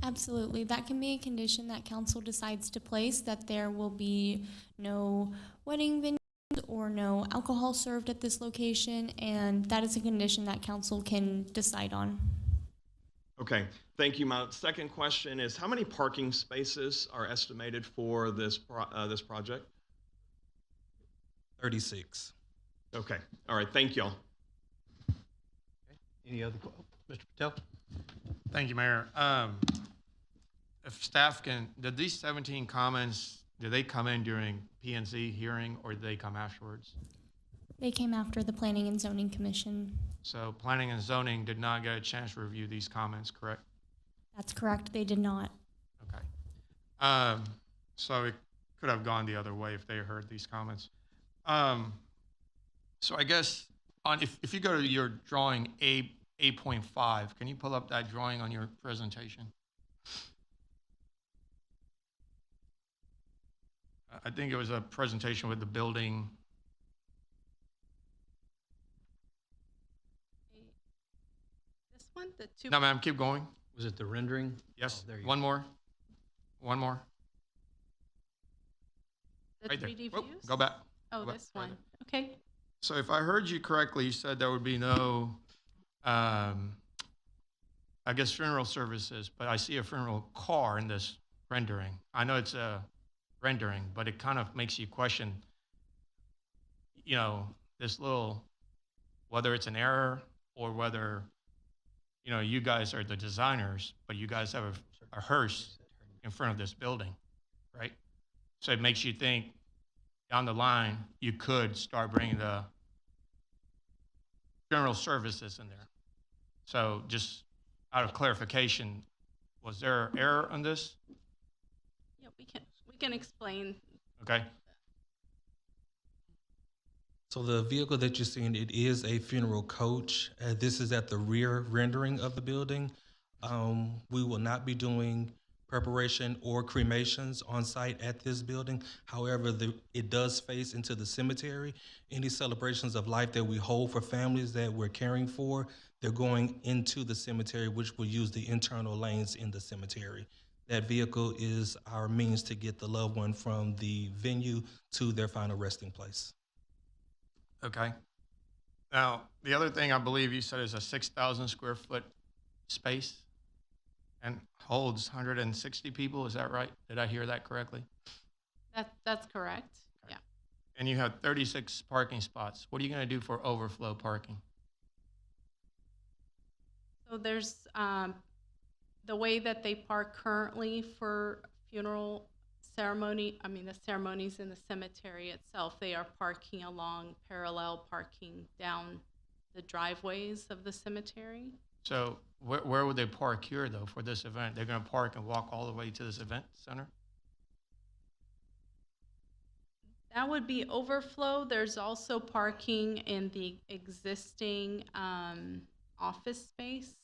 Absolutely. That can be a condition that council decides to place, that there will be no wedding venue or no alcohol served at this location, and that is a condition that council can decide on.
Okay, thank you. My second question is, how many parking spaces are estimated for this project?
36.
Okay, all right, thank y'all.
Any other, Mr. Patel?
Thank you, Mayor. If staff did these 17 comments, did they come in during PNC hearing or did they come afterwards?
They came after the Planning and Zoning Commission.
So Planning and Zoning did not get a chance to review these comments, correct?
That's correct, they did not.
Okay. So it could have gone the other way if they heard these comments. So I guess if you go to your drawing 8.5, can you pull up that drawing on your presentation? I think it was a presentation with the building.
This one, the two.
No, ma'am, keep going.
Was it the rendering?
Yes,
Oh, there you
one more. One more.
The
Right there.
3D
Oh,
views?
go back.
Oh,
Go back.
this one. Okay.
So if I heard you correctly, you said there would be no I guess, funeral services, but I see a funeral car in this rendering. I know it's a rendering, but it kind of makes you question, you know, this little, whether it's an error or whether, you know, you guys are the designers, but you guys have a hearse in front of this building, right? So it makes you think down the line, you could start bringing the funeral services in there. So just out of clarification, was there error on this?
Yeah, we can explain.
Okay.
So the vehicle that you're seeing, it is a funeral coach. This is at the rear rendering of the building. We will not be doing preparation or cremations on site at this building. However, it does face into the cemetery. Any celebrations of life that we hold for families that we're caring for, they're going into the cemetery, which will use the internal lanes in the cemetery. That vehicle is our means to get the loved one from the venue to their final resting place.
Okay. Now, the other thing I believe you said is a 6,000 square foot space and holds 160 people. Is that right? Did I hear that correctly?
That's correct. Yeah.
And you have 36 parking spots. What are you going to do for overflow parking?
So there's the way that they park currently for funeral ceremony, I mean the ceremonies in the cemetery itself, they are parking along parallel parking down the driveways of the cemetery.
So where would they park here, though, for this event? They're going to park and walk all the way to this event center?
That would be overflow. There's also parking in the existing office space.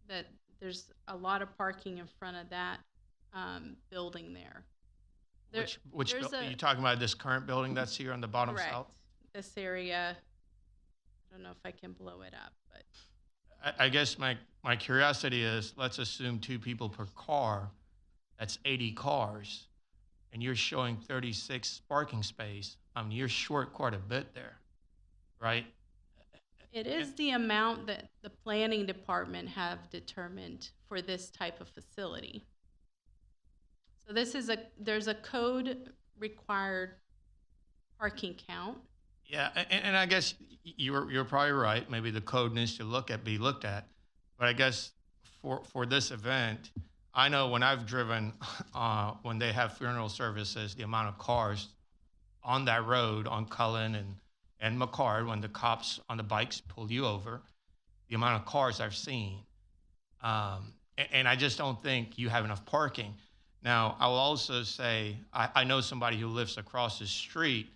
That there's a lot of parking in front of that building there.
Which are you talking about? This current building that's here on the bottom
Correct.
south?
This area, I don't know if I can blow it up, but
I guess my curiosity is, let's assume 2 people per car. That's 80 cars, and you're showing 36 parking space. I mean, you're short quite a bit there, right?
it is the amount that the planning department have determined for this type of facility. So this is there's a code required parking count.
Yeah, and I guess you're probably right. Maybe the code needs to be looked at. But I guess for this event, I know when I've driven, when they have funeral services, the amount of cars on that road on Cullen and McCard, when the cops on the bikes pull you over, the amount of cars I've seen. And I just don't think you have enough parking. Now, I will also say, I know somebody who lives across the street,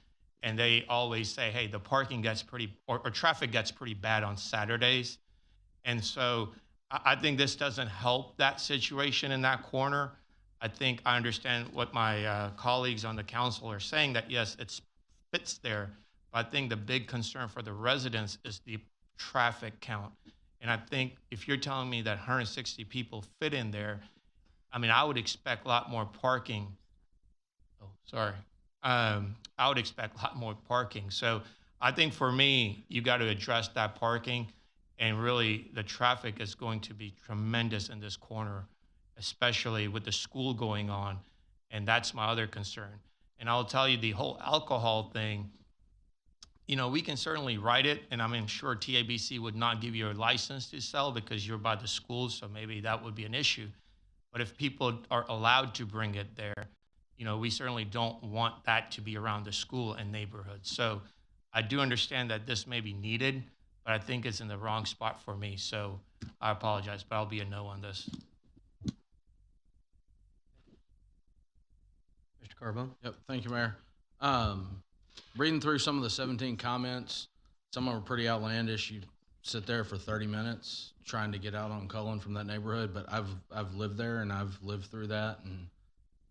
and they always say, hey, the parking gets or traffic gets pretty bad on Saturdays. And so I think this doesn't help that situation in that corner. I think I understand what my colleagues on the council are saying, that yes, it fits there. But I think the big concern for the residents is the traffic count. And I think if you're telling me that 160 people fit in there, I mean, I would expect a lot more parking. Oh, sorry. I would expect a lot more parking. So I think for me, you got to address that parking, and really the traffic is going to be tremendous in this corner, especially with the school going on. And that's my other concern. And I'll tell you, the whole alcohol thing, you know, we can certainly write it, and I'm sure TABC would not give you a license to sell because you're by the school, so maybe that would be an issue. But if people are allowed to bring it there, you know, we certainly don't want that to be around the school and neighborhoods. So I do understand that this may be needed, but I think it's in the wrong spot for me. So I apologize, but I'll be a no on this.
Mr. Carbone? Yep, thank you, Mayor. Reading through some of the 17 comments, some of them are pretty outlandish. You sit there for 30 minutes trying to get out on Cullen from that neighborhood, but I've lived there and I've lived through that, and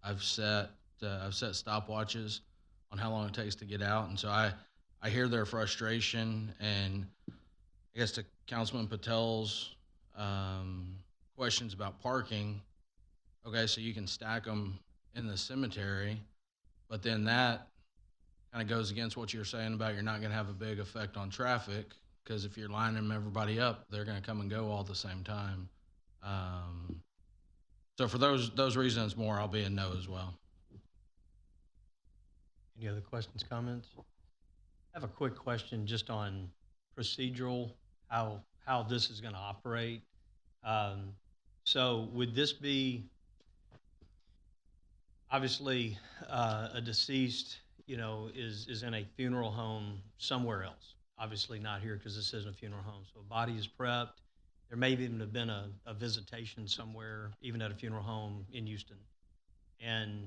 I've set stopwatches on how long it takes to get out, and so I hear their frustration. And I guess to Councilman Patel's questions about parking, okay, so you can stack them in the cemetery, but then that kind of goes against what you're saying about you're not going to have a big effect on traffic, because if you're lining everybody up, they're going to come and go all at the same time. So for those reasons more, I'll be a no as well.
Any other questions, comments? I have a quick question just on procedural, how this is going to operate. So would this be, obviously, a deceased, is in a funeral home somewhere else. Obviously not here because this isn't a funeral home. So a body is prepped. There may even have been a visitation somewhere, even at a funeral home in Houston. And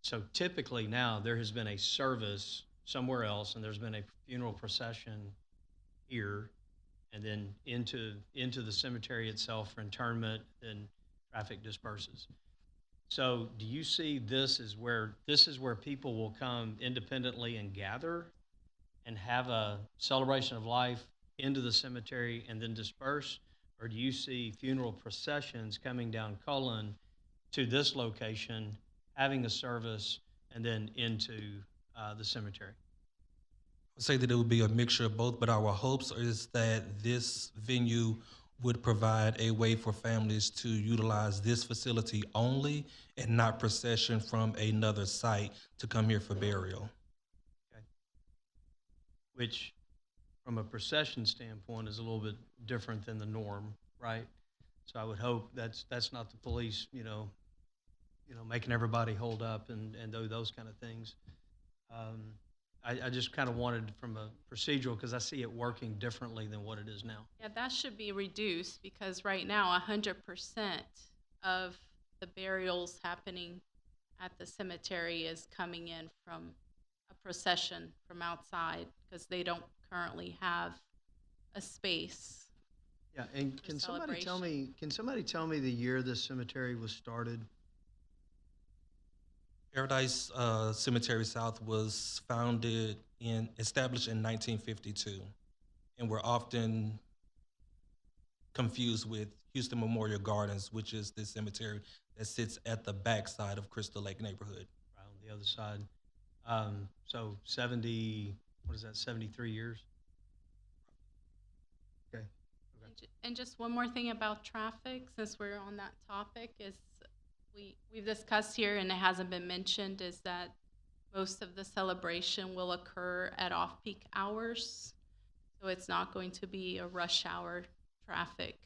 so typically now there has been a service somewhere else, and there's been a funeral procession here, and then into the cemetery itself for interment, then traffic disperses. So do you see this is where people will come independently and gather and have a celebration of life into the cemetery and then disperse? Or do you see funeral processions coming down Cullen to this location, having a service, and then into the cemetery?
I would say that it would be a mixture of both, but our hopes is that this venue would provide a way for families to utilize this facility only and not procession from another site to come here for burial.
Okay. Which, from a procession standpoint, is a little bit different than the norm, right? So I would hope that's not the police, making everybody hold up and do those kind of things. I just kind of wanted from a procedural, because I see it working differently than what it is now.
Yeah, that should be reduced because right now 100% of the burials happening at the cemetery is coming in from a procession from outside because they don't currently have a space.
Yeah, and can somebody tell me the year this cemetery was started?
Paradise Cemetery South was established in 1952, and we're often confused with Houston Memorial Gardens, which is the cemetery that sits at the backside of Crystal Lake neighborhood.
Right on the other side. So 73 years? Okay.
And just one more thing about traffic, since we're on that topic, is we've discussed here and it hasn't been mentioned, is that most of the celebration will occur at off-peak hours. So it's not going to be a rush hour traffic.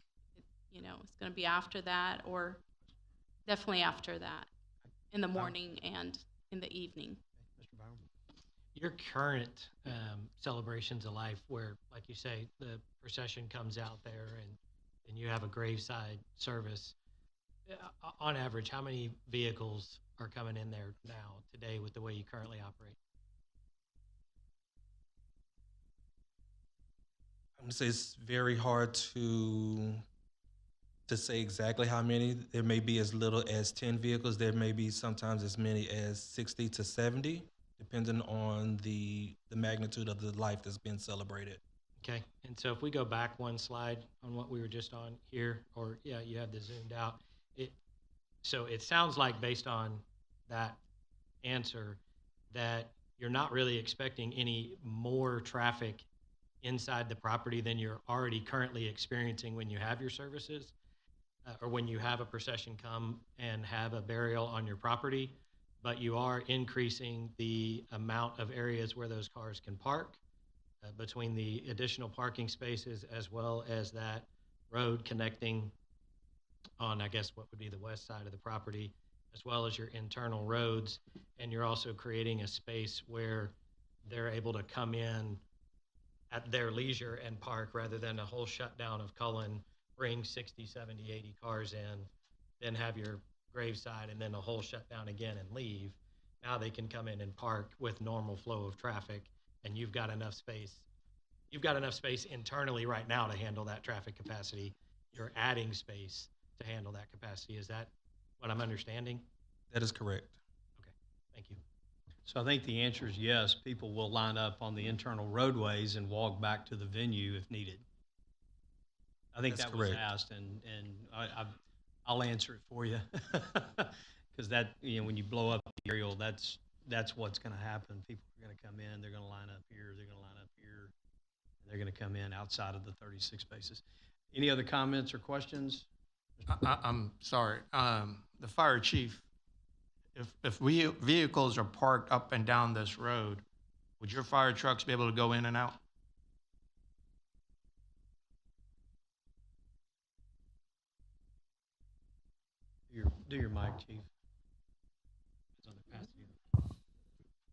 It's going to be after that, or definitely after that, in the morning and in the evening.
Mr. Byron?
Your current celebrations of life, where, like you say, the procession comes out there and you have a graveside service, on average, how many vehicles are coming in there now, today, with the way you currently operate?
I'm gonna say it's very hard to say exactly how many. There may be as little as 10 vehicles. There may be sometimes as many as 60 to 70, depending on the magnitude of the life that's been celebrated.
Okay, and so if we go back one slide on what we were just on here, or yeah, you have this zoomed out. So it sounds like, based on that answer, that you're not really expecting any more traffic inside the property than you're already currently experiencing when you have your services, or when you have a procession come and have a burial on your property, but you are increasing the amount of areas where those cars can park, between the additional parking spaces as well as that road connecting on, I guess, what would be the west side of the property, as well as your internal roads. And you're also creating a space where they're able to come in at their leisure and park, rather than a whole shutdown of Cullen, bring 60, 70, 80 cars in, then have your graveside, and then a whole shutdown again and leave. Now they can come in and park with normal flow of traffic, and you've got enough space. You've got enough space internally right now to handle that traffic capacity. You're adding space to handle that capacity. Is that what I'm understanding?
That is correct.
Okay, thank you.
So I think the answer is yes. People will line up on the internal roadways and walk back to the venue if needed. I think
That's
that was
correct.
asked, and I'll answer it for you, because that, when you blow up the aerial, that's what's going to happen. People are going to come in, they're going to line up here, they're going to line up here, and they're going to come in outside of the 36 spaces. Any other comments or questions?
I'm sorry. The fire chief, if vehicles are parked up and down this road, would your fire trucks be able to go in and out?
Do your mic, chief.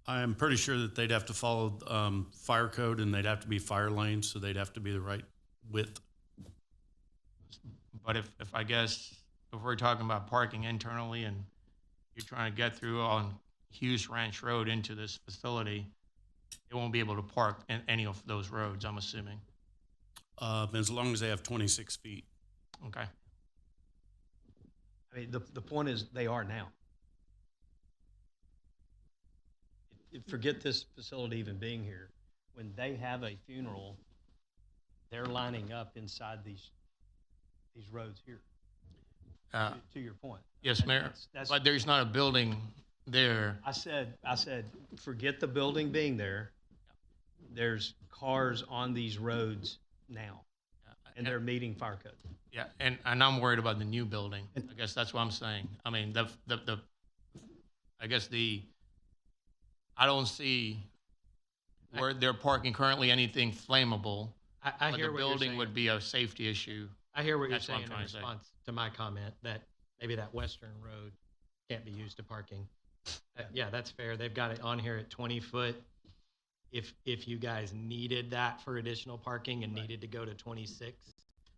I am pretty sure that they'd have to follow fire code, and they'd have to be fire lanes, so they'd have to be the right width.
But if I guess, if we're talking about parking internally and you're trying to get through on Hughes Ranch Road into this facility, they won't be able to park in any of those roads, I'm assuming.
As long as they have 26 feet.
Okay.
I mean, the point is, they are now. Forget this facility even being here. When they have a funeral, they're lining up inside these roads here. To your point.
Yes, Mayor.
That's,
But there's not a building there.
I said, forget the building being there. There's cars on these roads now, and they're meeting fire code.
Yeah, and I'm worried about the new building. I guess that's what I'm saying. I mean, I don't see where they're parking currently anything flammable.
I
but
hear
the
what you're
building
saying.
would be a safety issue.
I hear what
That's
you're
what
saying
I'm
in
trying to say.
response to my comment that maybe that western road can't be used to parking. Yeah, that's fair. They've got it on here at 20 foot. If you guys needed that for additional parking and needed to go to 26,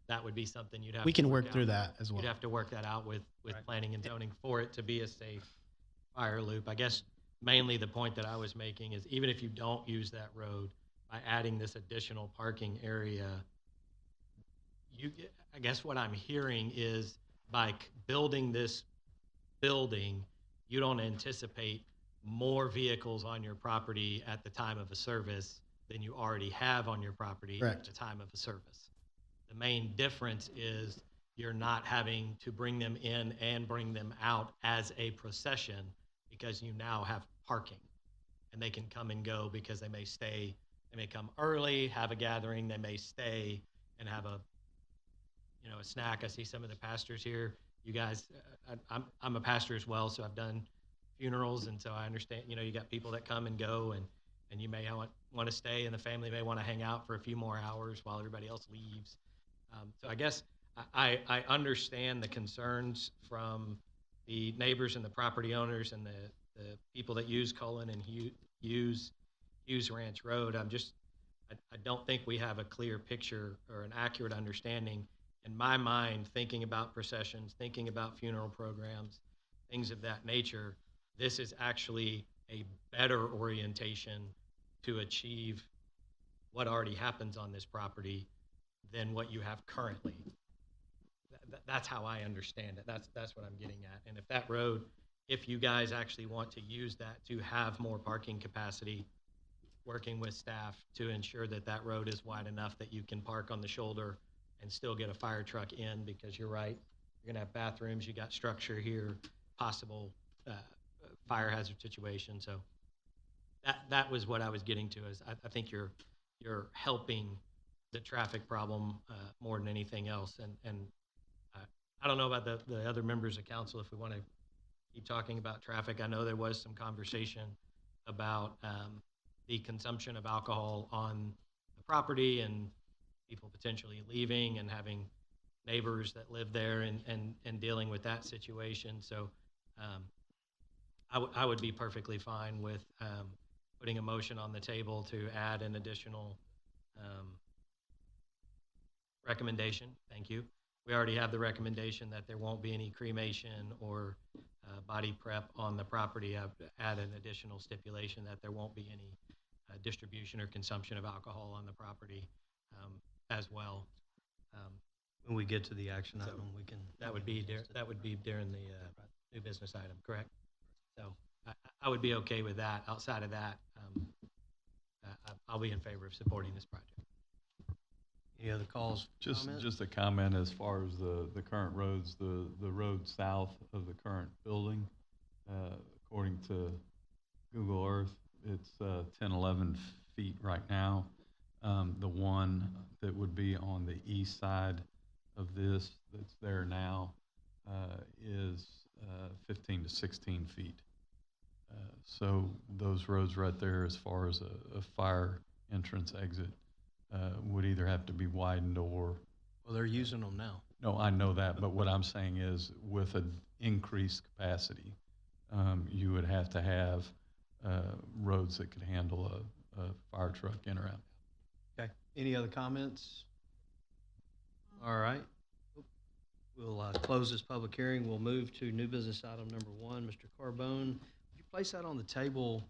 that would be something you'd have
We
to
can work
out.
through that as well.
You'd have to work that out with planning and zoning for it to be a safe fire loop. I guess mainly the point that I was making is even if you don't use that road, by adding this additional parking area, I guess what I'm hearing is by building this building, you don't anticipate more vehicles on your property at the time of a service than you already have on your property at the time of a service. The main difference is you're not having to bring them in and bring them out as a procession because you now have parking, and they can come and go because they may stay, they may come early, have a gathering, they may stay and have a snack. I see some of the pastors here. You guys, I'm a pastor as well, so I've done funerals, and so I understand, you got people that come and go, and you may want to stay, and the family may want to hang out for a few more hours while everybody else leaves. So I guess I understand the concerns from the neighbors and the property owners and the people that use Cullen and Hughes Ranch Road. I don't think we have a clear picture or an accurate understanding. In my mind, thinking about processions, thinking about funeral programs, things of that nature, this is actually a better orientation to achieve what already happens on this property than what you have currently. That's how I understand it. That's what I'm getting at. And if that road, if you guys actually want to use that to have more parking capacity, working with staff to ensure that that road is wide enough that you can park on the shoulder and still get a fire truck in, because you're right, you're gonna have bathrooms, you got structure here, possible fire hazard situation. So that was what I was getting to, is I think you're helping the traffic problem more than anything else. And I don't know about the other members of council, if we want to keep talking about traffic. I know there was some conversation about the consumption of alcohol on the property and people potentially leaving and having neighbors that live there and dealing with that situation. So I would be perfectly fine with putting a motion on the table to add an additional recommendation. Thank you. We already have the recommendation that there won't be any cremation or body prep on the property. I've added an additional stipulation that there won't be any distribution or consumption of alcohol on the property as well.
When we get to the action item, we can.
That would be during the new business item, correct? So I would be okay with that. Outside of that, I'll be in favor of supporting this project.
Any other calls?
Just a comment as far as the current roads, the road south of the current building, according to Google Earth, it's 10, 11 feet right now. The one that would be on the east side of this that's there now is 15 to 16 feet. So those roads right there, as far as a fire entrance exit, would either have to be widened or.
Well, they're using them now.
No, I know that, but what I'm saying is with an increased capacity, you would have to have roads that could handle a fire truck in or out.
Okay. Any other comments? All right. We'll close this public hearing. We'll move to new business item number 1. Mr. Carbone, would you place that on the table?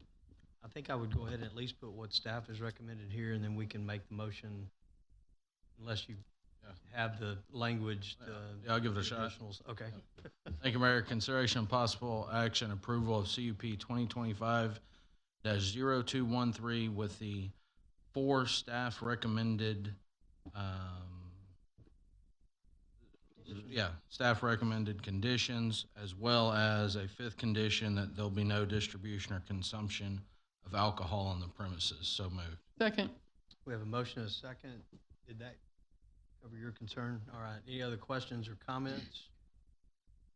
I think I would go ahead and at least put what staff has recommended here, and then we can make the motion unless you have the language.
Yeah, I'll give it a shot.
additionals. Okay.
Thank you, Mayor. Consideration and possible action approval of CUP 2025-0213 with the 4 staff recommended, staff recommended conditions, as well as a 5th condition that there'll be no distribution or consumption of alcohol on the premises. So moved.
Second.
We have a motion and a second. Did that cover your concern? All right. Any other questions or comments?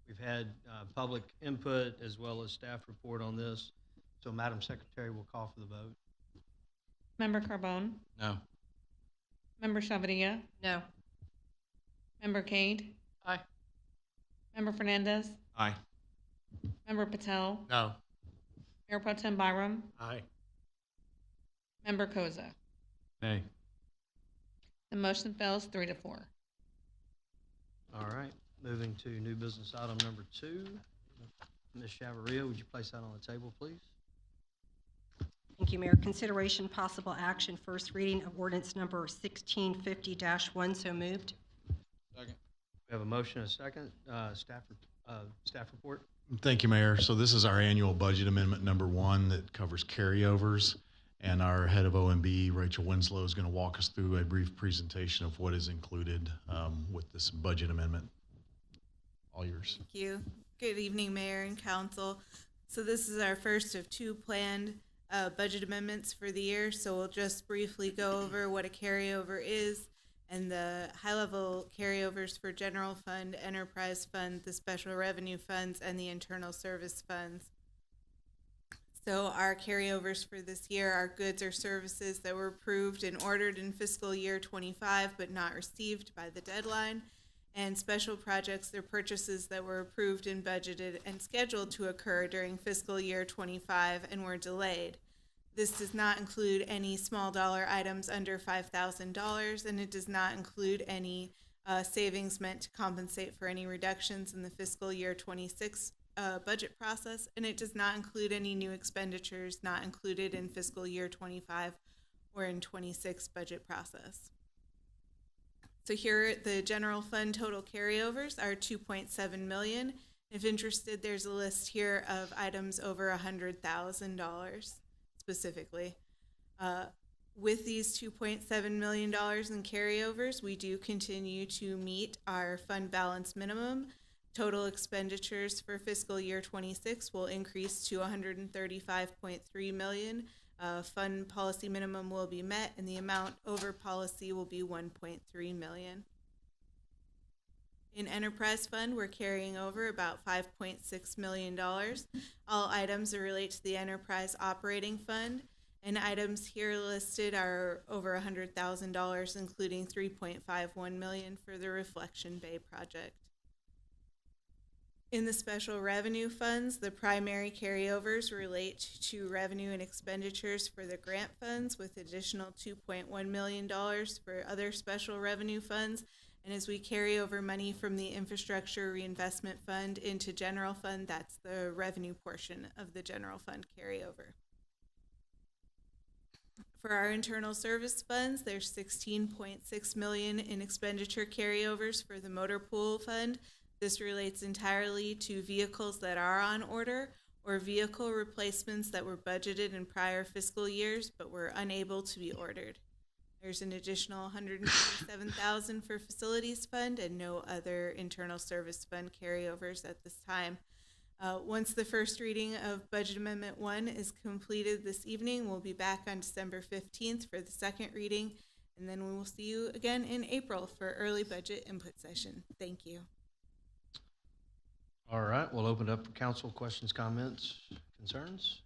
We've had public input as well as staff report on this. So, Madam Secretary, we'll call for the vote.
Member Carbone?
No.
Member Chavarria?
No.
Member Cade?
Aye.
Member Fernandez?
Aye.
Member Patel?
No.
Mayor Pro Tem Byram?
Aye.
Member Koza?
Nay.
The motion fails 3-4.
All right. Moving to new business item number 2. Ms. Chavarria, would you place that on the table, please?
Thank you, Mayor. Consideration, possible action, first reading of ordinance number 1650-1. So moved.
Second.
We have a motion and a second. Staff report.
Thank you, Mayor. So this is our annual budget amendment number 1 that covers carryovers. And our head of OMB, Rachel Winslow, is going to walk us through a brief presentation of what is included with this budget amendment. All yours.
Thank you. Good evening, Mayor and Council. So this is our first of 2 planned budget amendments for the year. So we'll just briefly go over what a carryover is and the high-level carryovers for general fund, enterprise fund, the special revenue funds, and the internal service funds. So our carryovers for this year are goods or services that were approved and ordered in fiscal year 25 but not received by the deadline, and special projects or purchases that were approved and budgeted and scheduled to occur during fiscal year 25 and were delayed. This does not include any small dollar items under $5,000, and it does not include any savings meant to compensate for any reductions in the fiscal year 26 budget process, and it does not include any new expenditures not included in fiscal year 25 or in 26 budget process. So here, the general fund total carryovers are $2.7 million. If interested, there's a list here of items over $100,000 specifically. With these $2.7 million in carryovers, we do continue to meet our fund balance minimum. Total expenditures for fiscal year 26 will increase to $135.3 million. Fund policy minimum will be met, and the amount over policy will be $1.3 million. In enterprise fund, we're carrying over about $5.6 million. All items are related to the enterprise operating fund, and items here listed are over $100,000, including $3.51 million for the Reflection Bay project. In the special revenue funds, the primary carryovers relate to revenue and expenditures for the grant funds, with additional $2.1 million for other special revenue funds. And as we carry over money from the infrastructure reinvestment fund into general fund, that's the revenue portion of the general fund carryover. For our internal service funds, there's $16.6 million in expenditure carryovers for the motor pool fund. This relates entirely to vehicles that are on order or vehicle replacements that were budgeted in prior fiscal years but were unable to be ordered. There's an additional $147,000 for facilities fund and no other internal service fund carryovers at this time. Once the first reading of Budget Amendment 1 is completed this evening, we'll be back on December 15th for the second reading, and then we will see you again in April for early budget input session. Thank you.
right, we'll open it up for council questions, comments, concerns.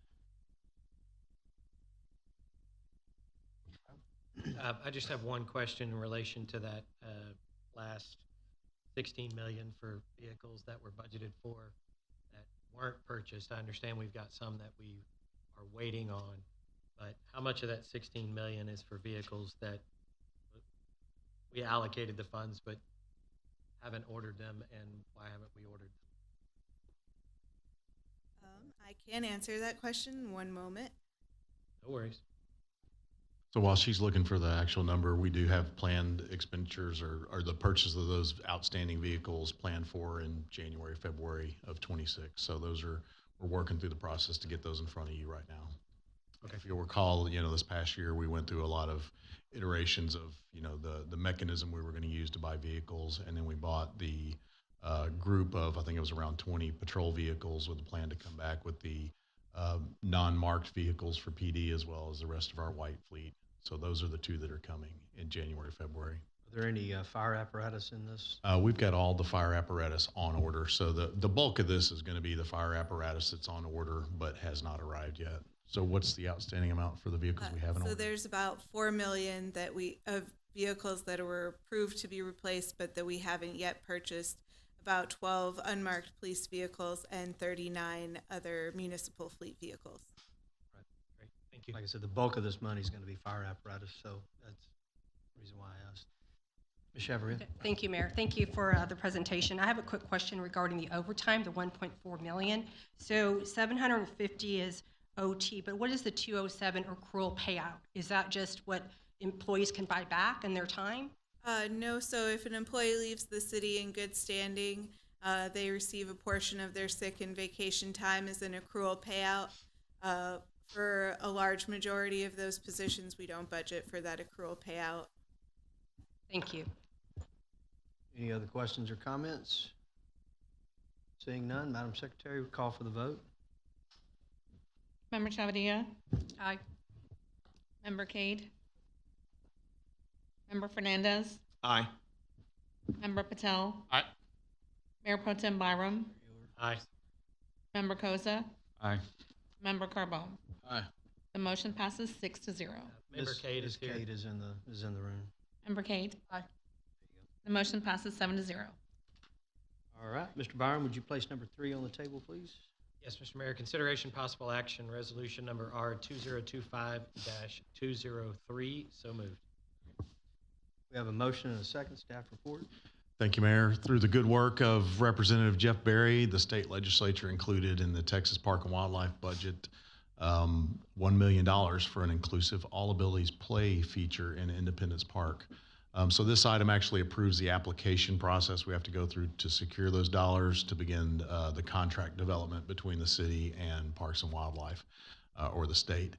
I just have one question in relation to that last 16 million for vehicles that were budgeted for that weren't purchased. I understand we've got some that we are waiting on, but how much of that 16 million is for vehicles that we allocated the funds but haven't ordered them, and why haven't we ordered them?
I can answer that question. One moment.
No worries.
So while she's looking for the actual number, we do have planned expenditures or the purchase of those outstanding vehicles planned for in January, February of 26. So we're working through the process to get those in front of you right now. Okay. If you'll recall, this past year we went through a lot of iterations of, the mechanism we were going to use to buy vehicles, and then we bought the group of, I think it was around 20 patrol vehicles with a plan to come back with the non-marked vehicles for PD as well as the rest of our white fleet. So those are the two that are coming in January, February.
Are there any fire apparatus in this?
We've got all the fire apparatus on order. So the bulk of this is going to be the fire apparatus that's on order but has not arrived yet. So what's the outstanding amount for the vehicles we have in order?
So there's about 4 million of vehicles that were approved to be replaced, but that we haven't yet purchased. About 12 unmarked police vehicles and 39 other municipal fleet vehicles.
Right, great, thank you. Like I said, the bulk of this money is going to be fire apparatus, so that's the reason why I asked. Ms. Chavaria?
Thank you, Mayor. Thank you for the presentation. I have a quick question regarding the overtime, the 1.4 million. So 750 is OT, but what is the 207 accrual payout? Is that just what employees can buy back in their time?
No, so if an employee leaves the city in good standing, they receive a portion of their sick and vacation time as an accrual payout. For a large majority of those positions, we don't budget for that accrual payout.
Thank you.
Any other questions or comments? Seeing none, Madam Secretary, we call for the vote.
Member Chavadilla?
Aye.
Member Cade? Member Fernandez?
Aye.
Member Patel?
Aye.
Mayor Pro Tem Byram?
Aye.
Member Koza?
Aye.
Member Carbone?
Aye.
The motion passes 6-0.
Member Cade is here.
Cade is in the room.
Member Cade? Aye. The motion passes 7-0.
All right, Mr. Byron, would you place number 3 on the table, please?
Yes, Mr. Mayor. Consideration possible action, resolution number R2025-203. So moved.
We have a motion and a second. Staff report.
Thank you, Mayor. Through the good work of Representative Jeff Berry, the state legislature included in the Texas Park and Wildlife budget $1 million for an inclusive All Abilities Play feature in Independence Park. So this item actually approves the application process we have to go through to secure those dollars to begin the contract development between the city and Parks and Wildlife or the state.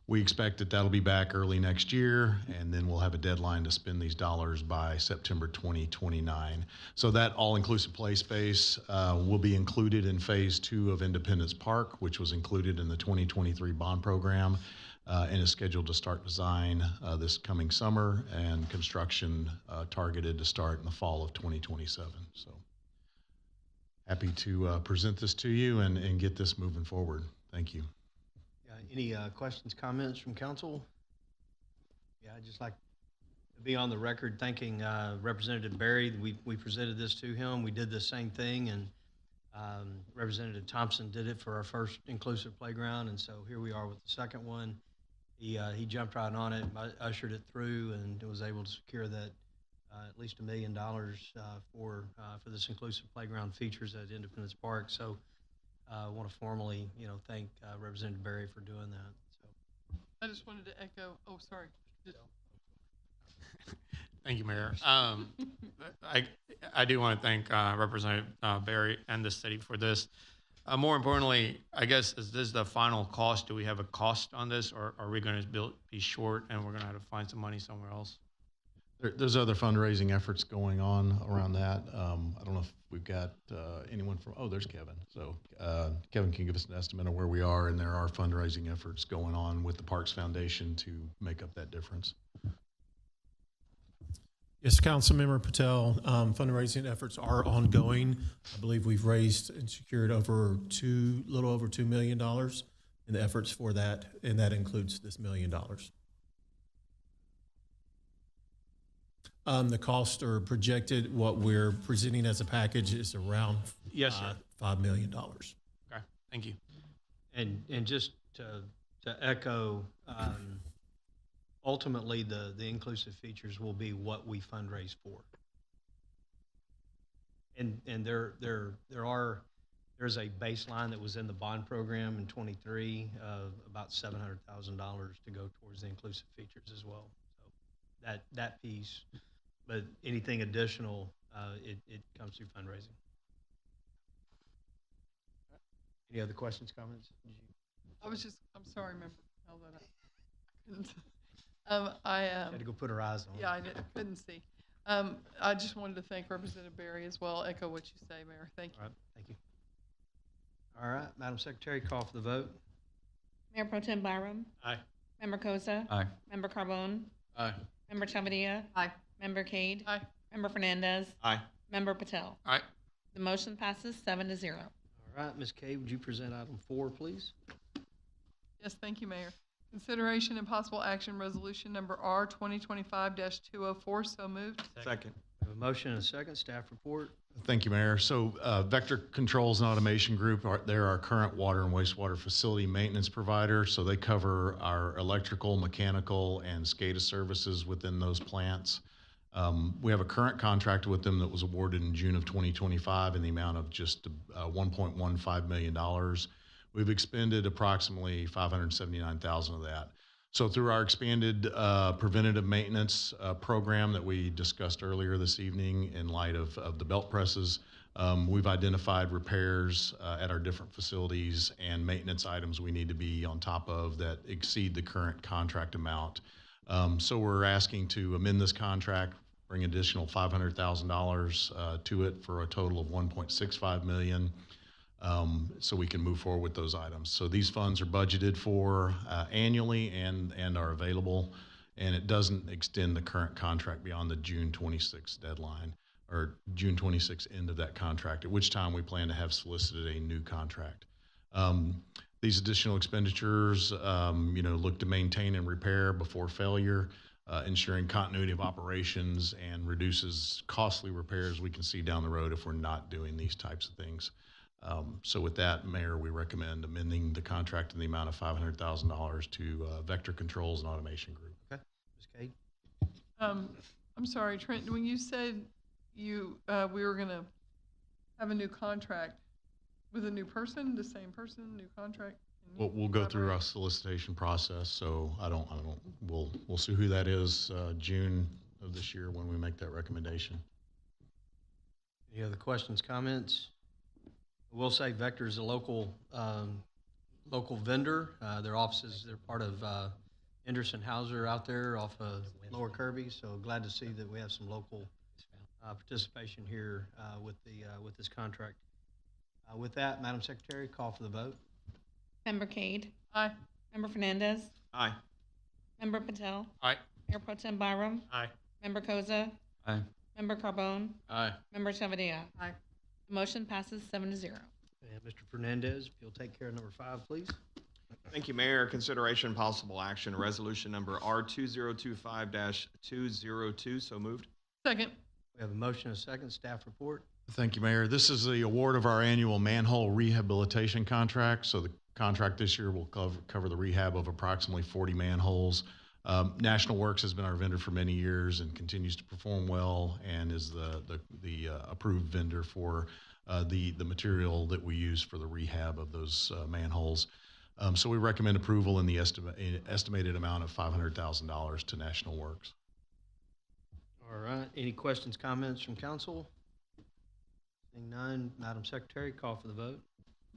We expect that that'll be back early next year, and then we'll have a deadline to spend these dollars by September 2029. So that all-inclusive play space will be included in Phase 2 of Independence Park, which was included in the 2023 bond program, and is scheduled to start design this coming summer, and construction targeted to start in the fall of 2027. So happy to present this to you and get this moving forward. Thank you.
Any questions, comments from council? Yeah, I'd just like to be on the record thanking Representative Berry. We presented this to him. We did the same thing, and Representative Thompson did it for our first inclusive playground, and so here we are with the second one. He jumped right on it, ushered it through, and was able to secure that at least $1 million for this inclusive playground features at Independence Park. So I want to formally, thank Representative Berry for doing that. So
I just wanted to echo. Oh, sorry.
Thank you, Mayor. I do want to thank Representative Berry and the city for this. More importantly, I guess, is this the final cost? Do we have a cost on this, or are we going to be short and we're going to have to find some money somewhere else?
There's other fundraising efforts going on around that. I don't know if we've got anyone from, there's Kevin. So Kevin can give us an estimate of where we are, and there are fundraising efforts going on with the Parks Foundation to make up that difference.
Yes, Councilmember Patel, fundraising efforts are ongoing. I believe we've raised and secured little over $2 million in the efforts for that, and that includes this $1 million. The costs are projected. What we're presenting as a package is around
Yes, sir.
$5 million.
Okay, thank you.
And just to echo, ultimately, the inclusive features will be what we fundraise for. And there's a baseline that was in the bond program in 23 of about $700,000 to go towards the inclusive features as well. So that piece, but anything additional, it comes through fundraising.
Any other questions, comments?
I'm sorry, member, Patel, that I couldn't.
Had to go put her eyes on.
Yeah, I couldn't see. I just wanted to thank Representative Berry as well. Echo what you say, Mayor. Thank you.
All right, thank you. All right, Madam Secretary, call for the vote.
Mayor Pro Tem Byram.
Aye.
Member Koza.
Aye.
Member Carbone.
Aye.
Member Chavadilla.
Aye.
Member Cade.
Aye.
Member Fernandez.
Aye.
Member Patel.
Aye.
The motion passes 7-0.
All right, Ms. Kay, would you present item 4, please?
Yes, thank you, Mayor. Consideration and possible action resolution number R 2025-204. So moved.
Second.
We have a motion and a second. Staff report.
Thank you, Mayor. So Vector Controls and Automation Group, they're our current water and wastewater facility maintenance provider. So they cover our electrical, mechanical, and SCADA services within those plants. We have a current contract with them that was awarded in June of 2025 in the amount of just $1.15 million. We've expended approximately $579,000 of that. So through our expanded preventative maintenance program that we discussed earlier this evening in light of the belt presses, we've identified repairs at our different facilities and maintenance items we need to be on top of that exceed the current contract amount. So we're asking to amend this contract, bring additional $500,000 to it for a total of $1.65 million. So we can move forward with those items. So these funds are budgeted for annually and are available, and it doesn't extend the current contract beyond the June 26th deadline or June 26th end of that contract, at which time we plan to have solicited a new contract. These additional expenditures, look to maintain and repair before failure, ensuring continuity of operations and reduces costly repairs we can see down the road if we're not doing these types of things. So with that, Mayor, we recommend amending the contract in the amount of $500,000 to Vector Controls and Automation Group.
Okay. Ms. Cade?
I'm sorry, Trent, when you said we were going to have a new contract with a new person, the same person, new contract?
We'll go through our solicitation process, so we'll see who that is June of this year when we make that recommendation.
Any other questions, comments? I will say Vector is a local vendor. Their offices, they're part of Henderson Hauser out there off of Lower Kirby. So glad to see that we have some local participation here with this contract. With that, Madam Secretary, call for the vote.
Member Cade.
Aye.
Member Fernandez.
Aye.
Member Patel.
Aye.
Mayor Pro Tem Byram.
Aye.
Member Koza.
Aye.
Member Carbone.
Aye.
Member Chavadilla.
Aye.
The motion passes 7-0.
And Mr. Fernandez, if you'll take care of number 5, please.
Thank you, Mayor. Consideration and possible action, resolution number R 2025-202. So moved.
Second.
We have a motion and a second. Staff report.
Thank you, Mayor. This is the award of our annual manhole rehabilitation contract. So the contract this year will cover the rehab of approximately 40 manholes. National Works has been our vendor for many years and continues to perform well and is the approved vendor for the material that we use for the rehab of those manholes. So we recommend approval in the estimated amount of $500,000 to National Works.
All right. Any questions, comments from council? Seeing none, Madam Secretary, call for the vote.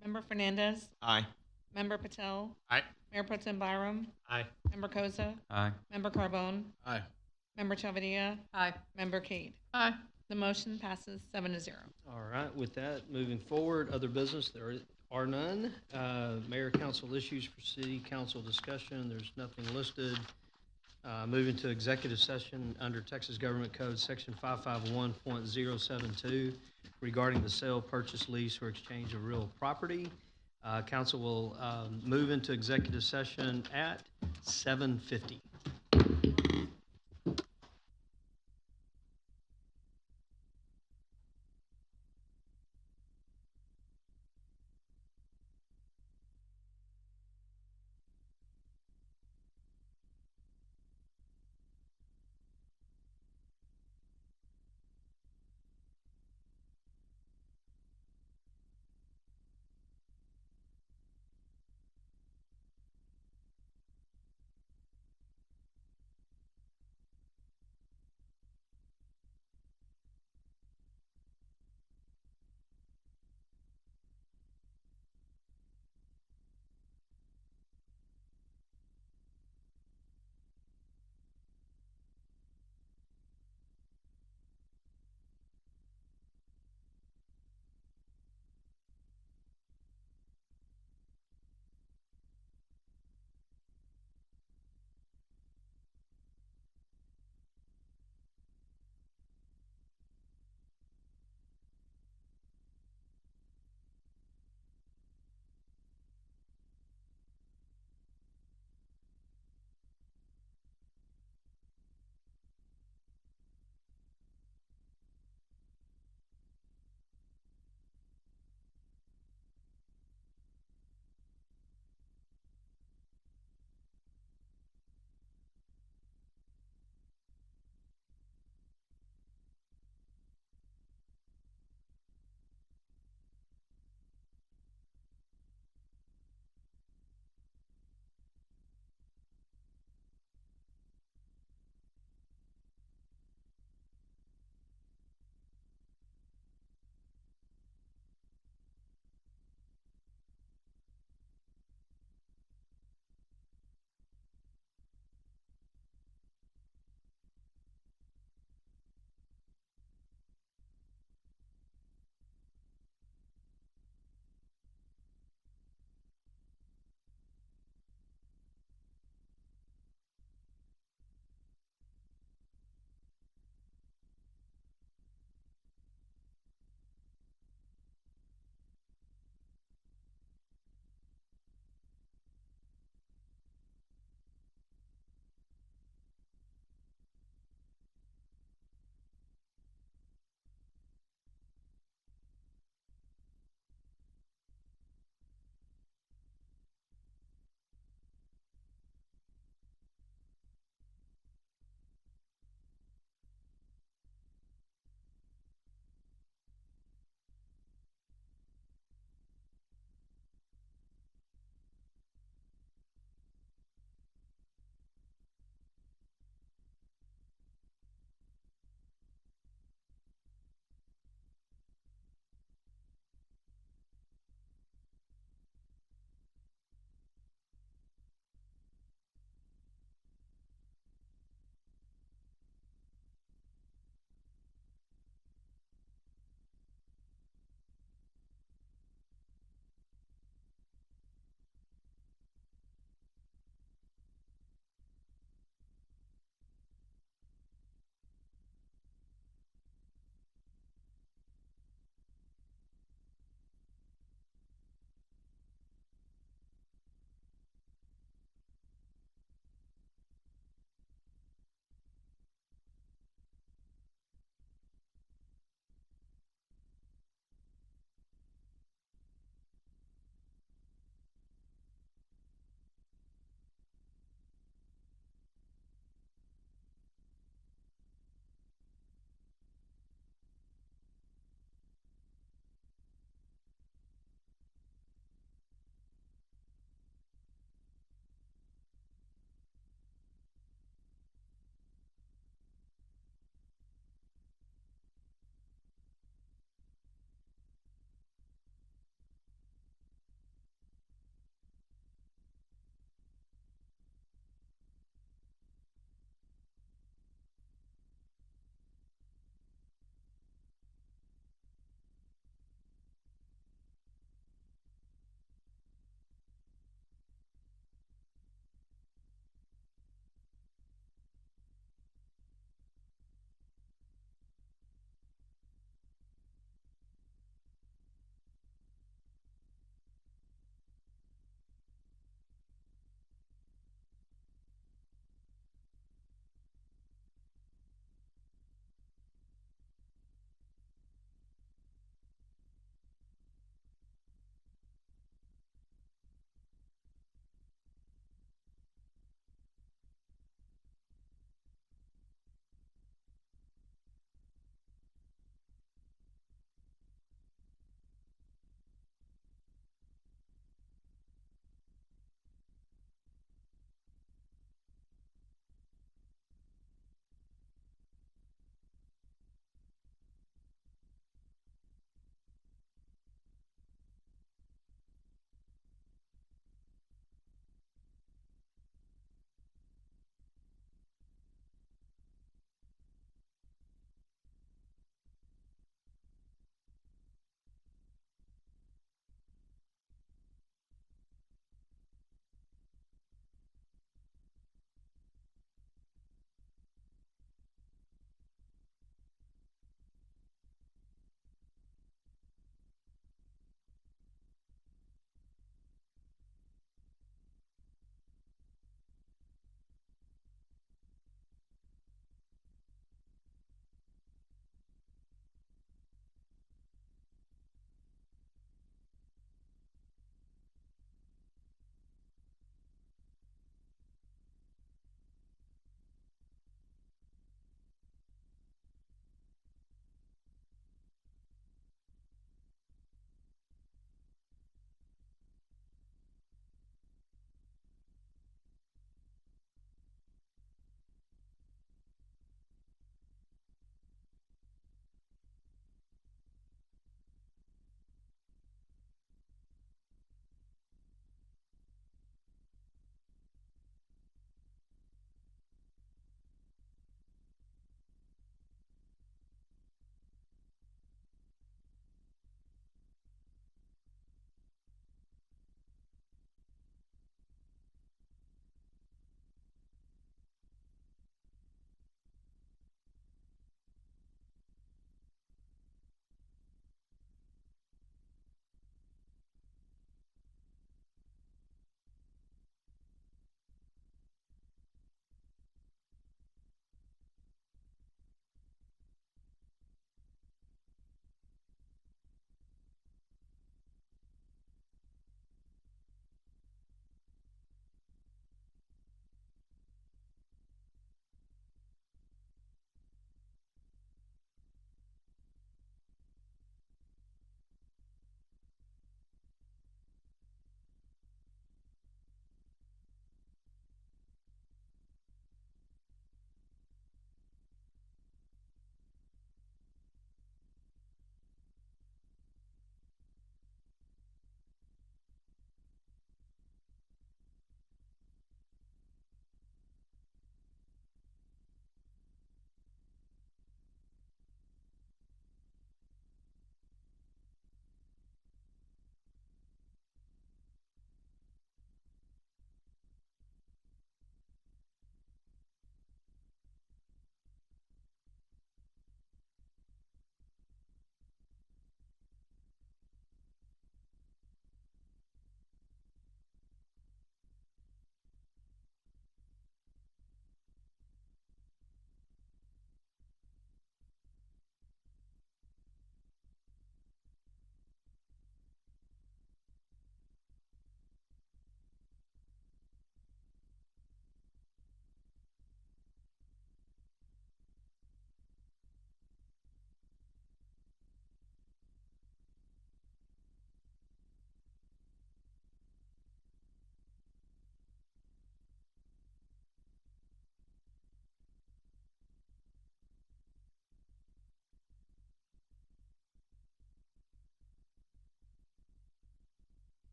Member Fernandez.
Aye.
Member Patel.
Aye.
Mayor Pro Tem Byram.
Aye.
Member Koza.
Aye.
Member Carbone.
Aye.
Member Chavadilla.
Aye.
Member Cade.
Aye.
The motion passes 7-0.
All right. With that, moving forward, other business, there are none. Mayor, council issues for city council discussion. There's nothing listed. Moving to executive session under Texas Government Code, Section 551.072, regarding the sale, purchase, lease, or exchange of real property. Council will move into executive session at 7:50.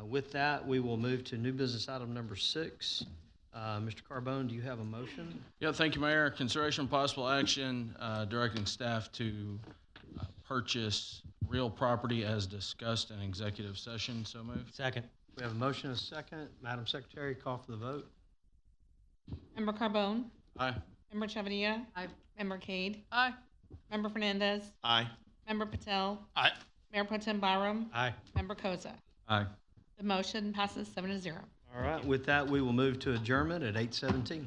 With that, we will move to new business item number 6. Mr. Carbone, do you have a motion?
Yeah, thank you, Mayor. Consideration possible action directing staff to purchase real property as discussed in executive session. So moved.
Second.
We have a motion and a second. Madam Secretary, call for the vote.
Member Carbone?
Aye.
Member Chavia?
Aye.
Member Cade?
Aye.
Member Fernandez?
Aye.
Member Patel?
Aye.
Mayor Pro Tem Byram?
Aye.
Member Koza?
Aye.
The motion passes 7-0.
All right, with that, we will move to adjournment at 8:17.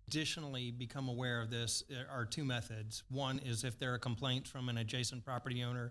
Additionally, become aware of this are two methods. One is if there are complaints from an adjacent property owner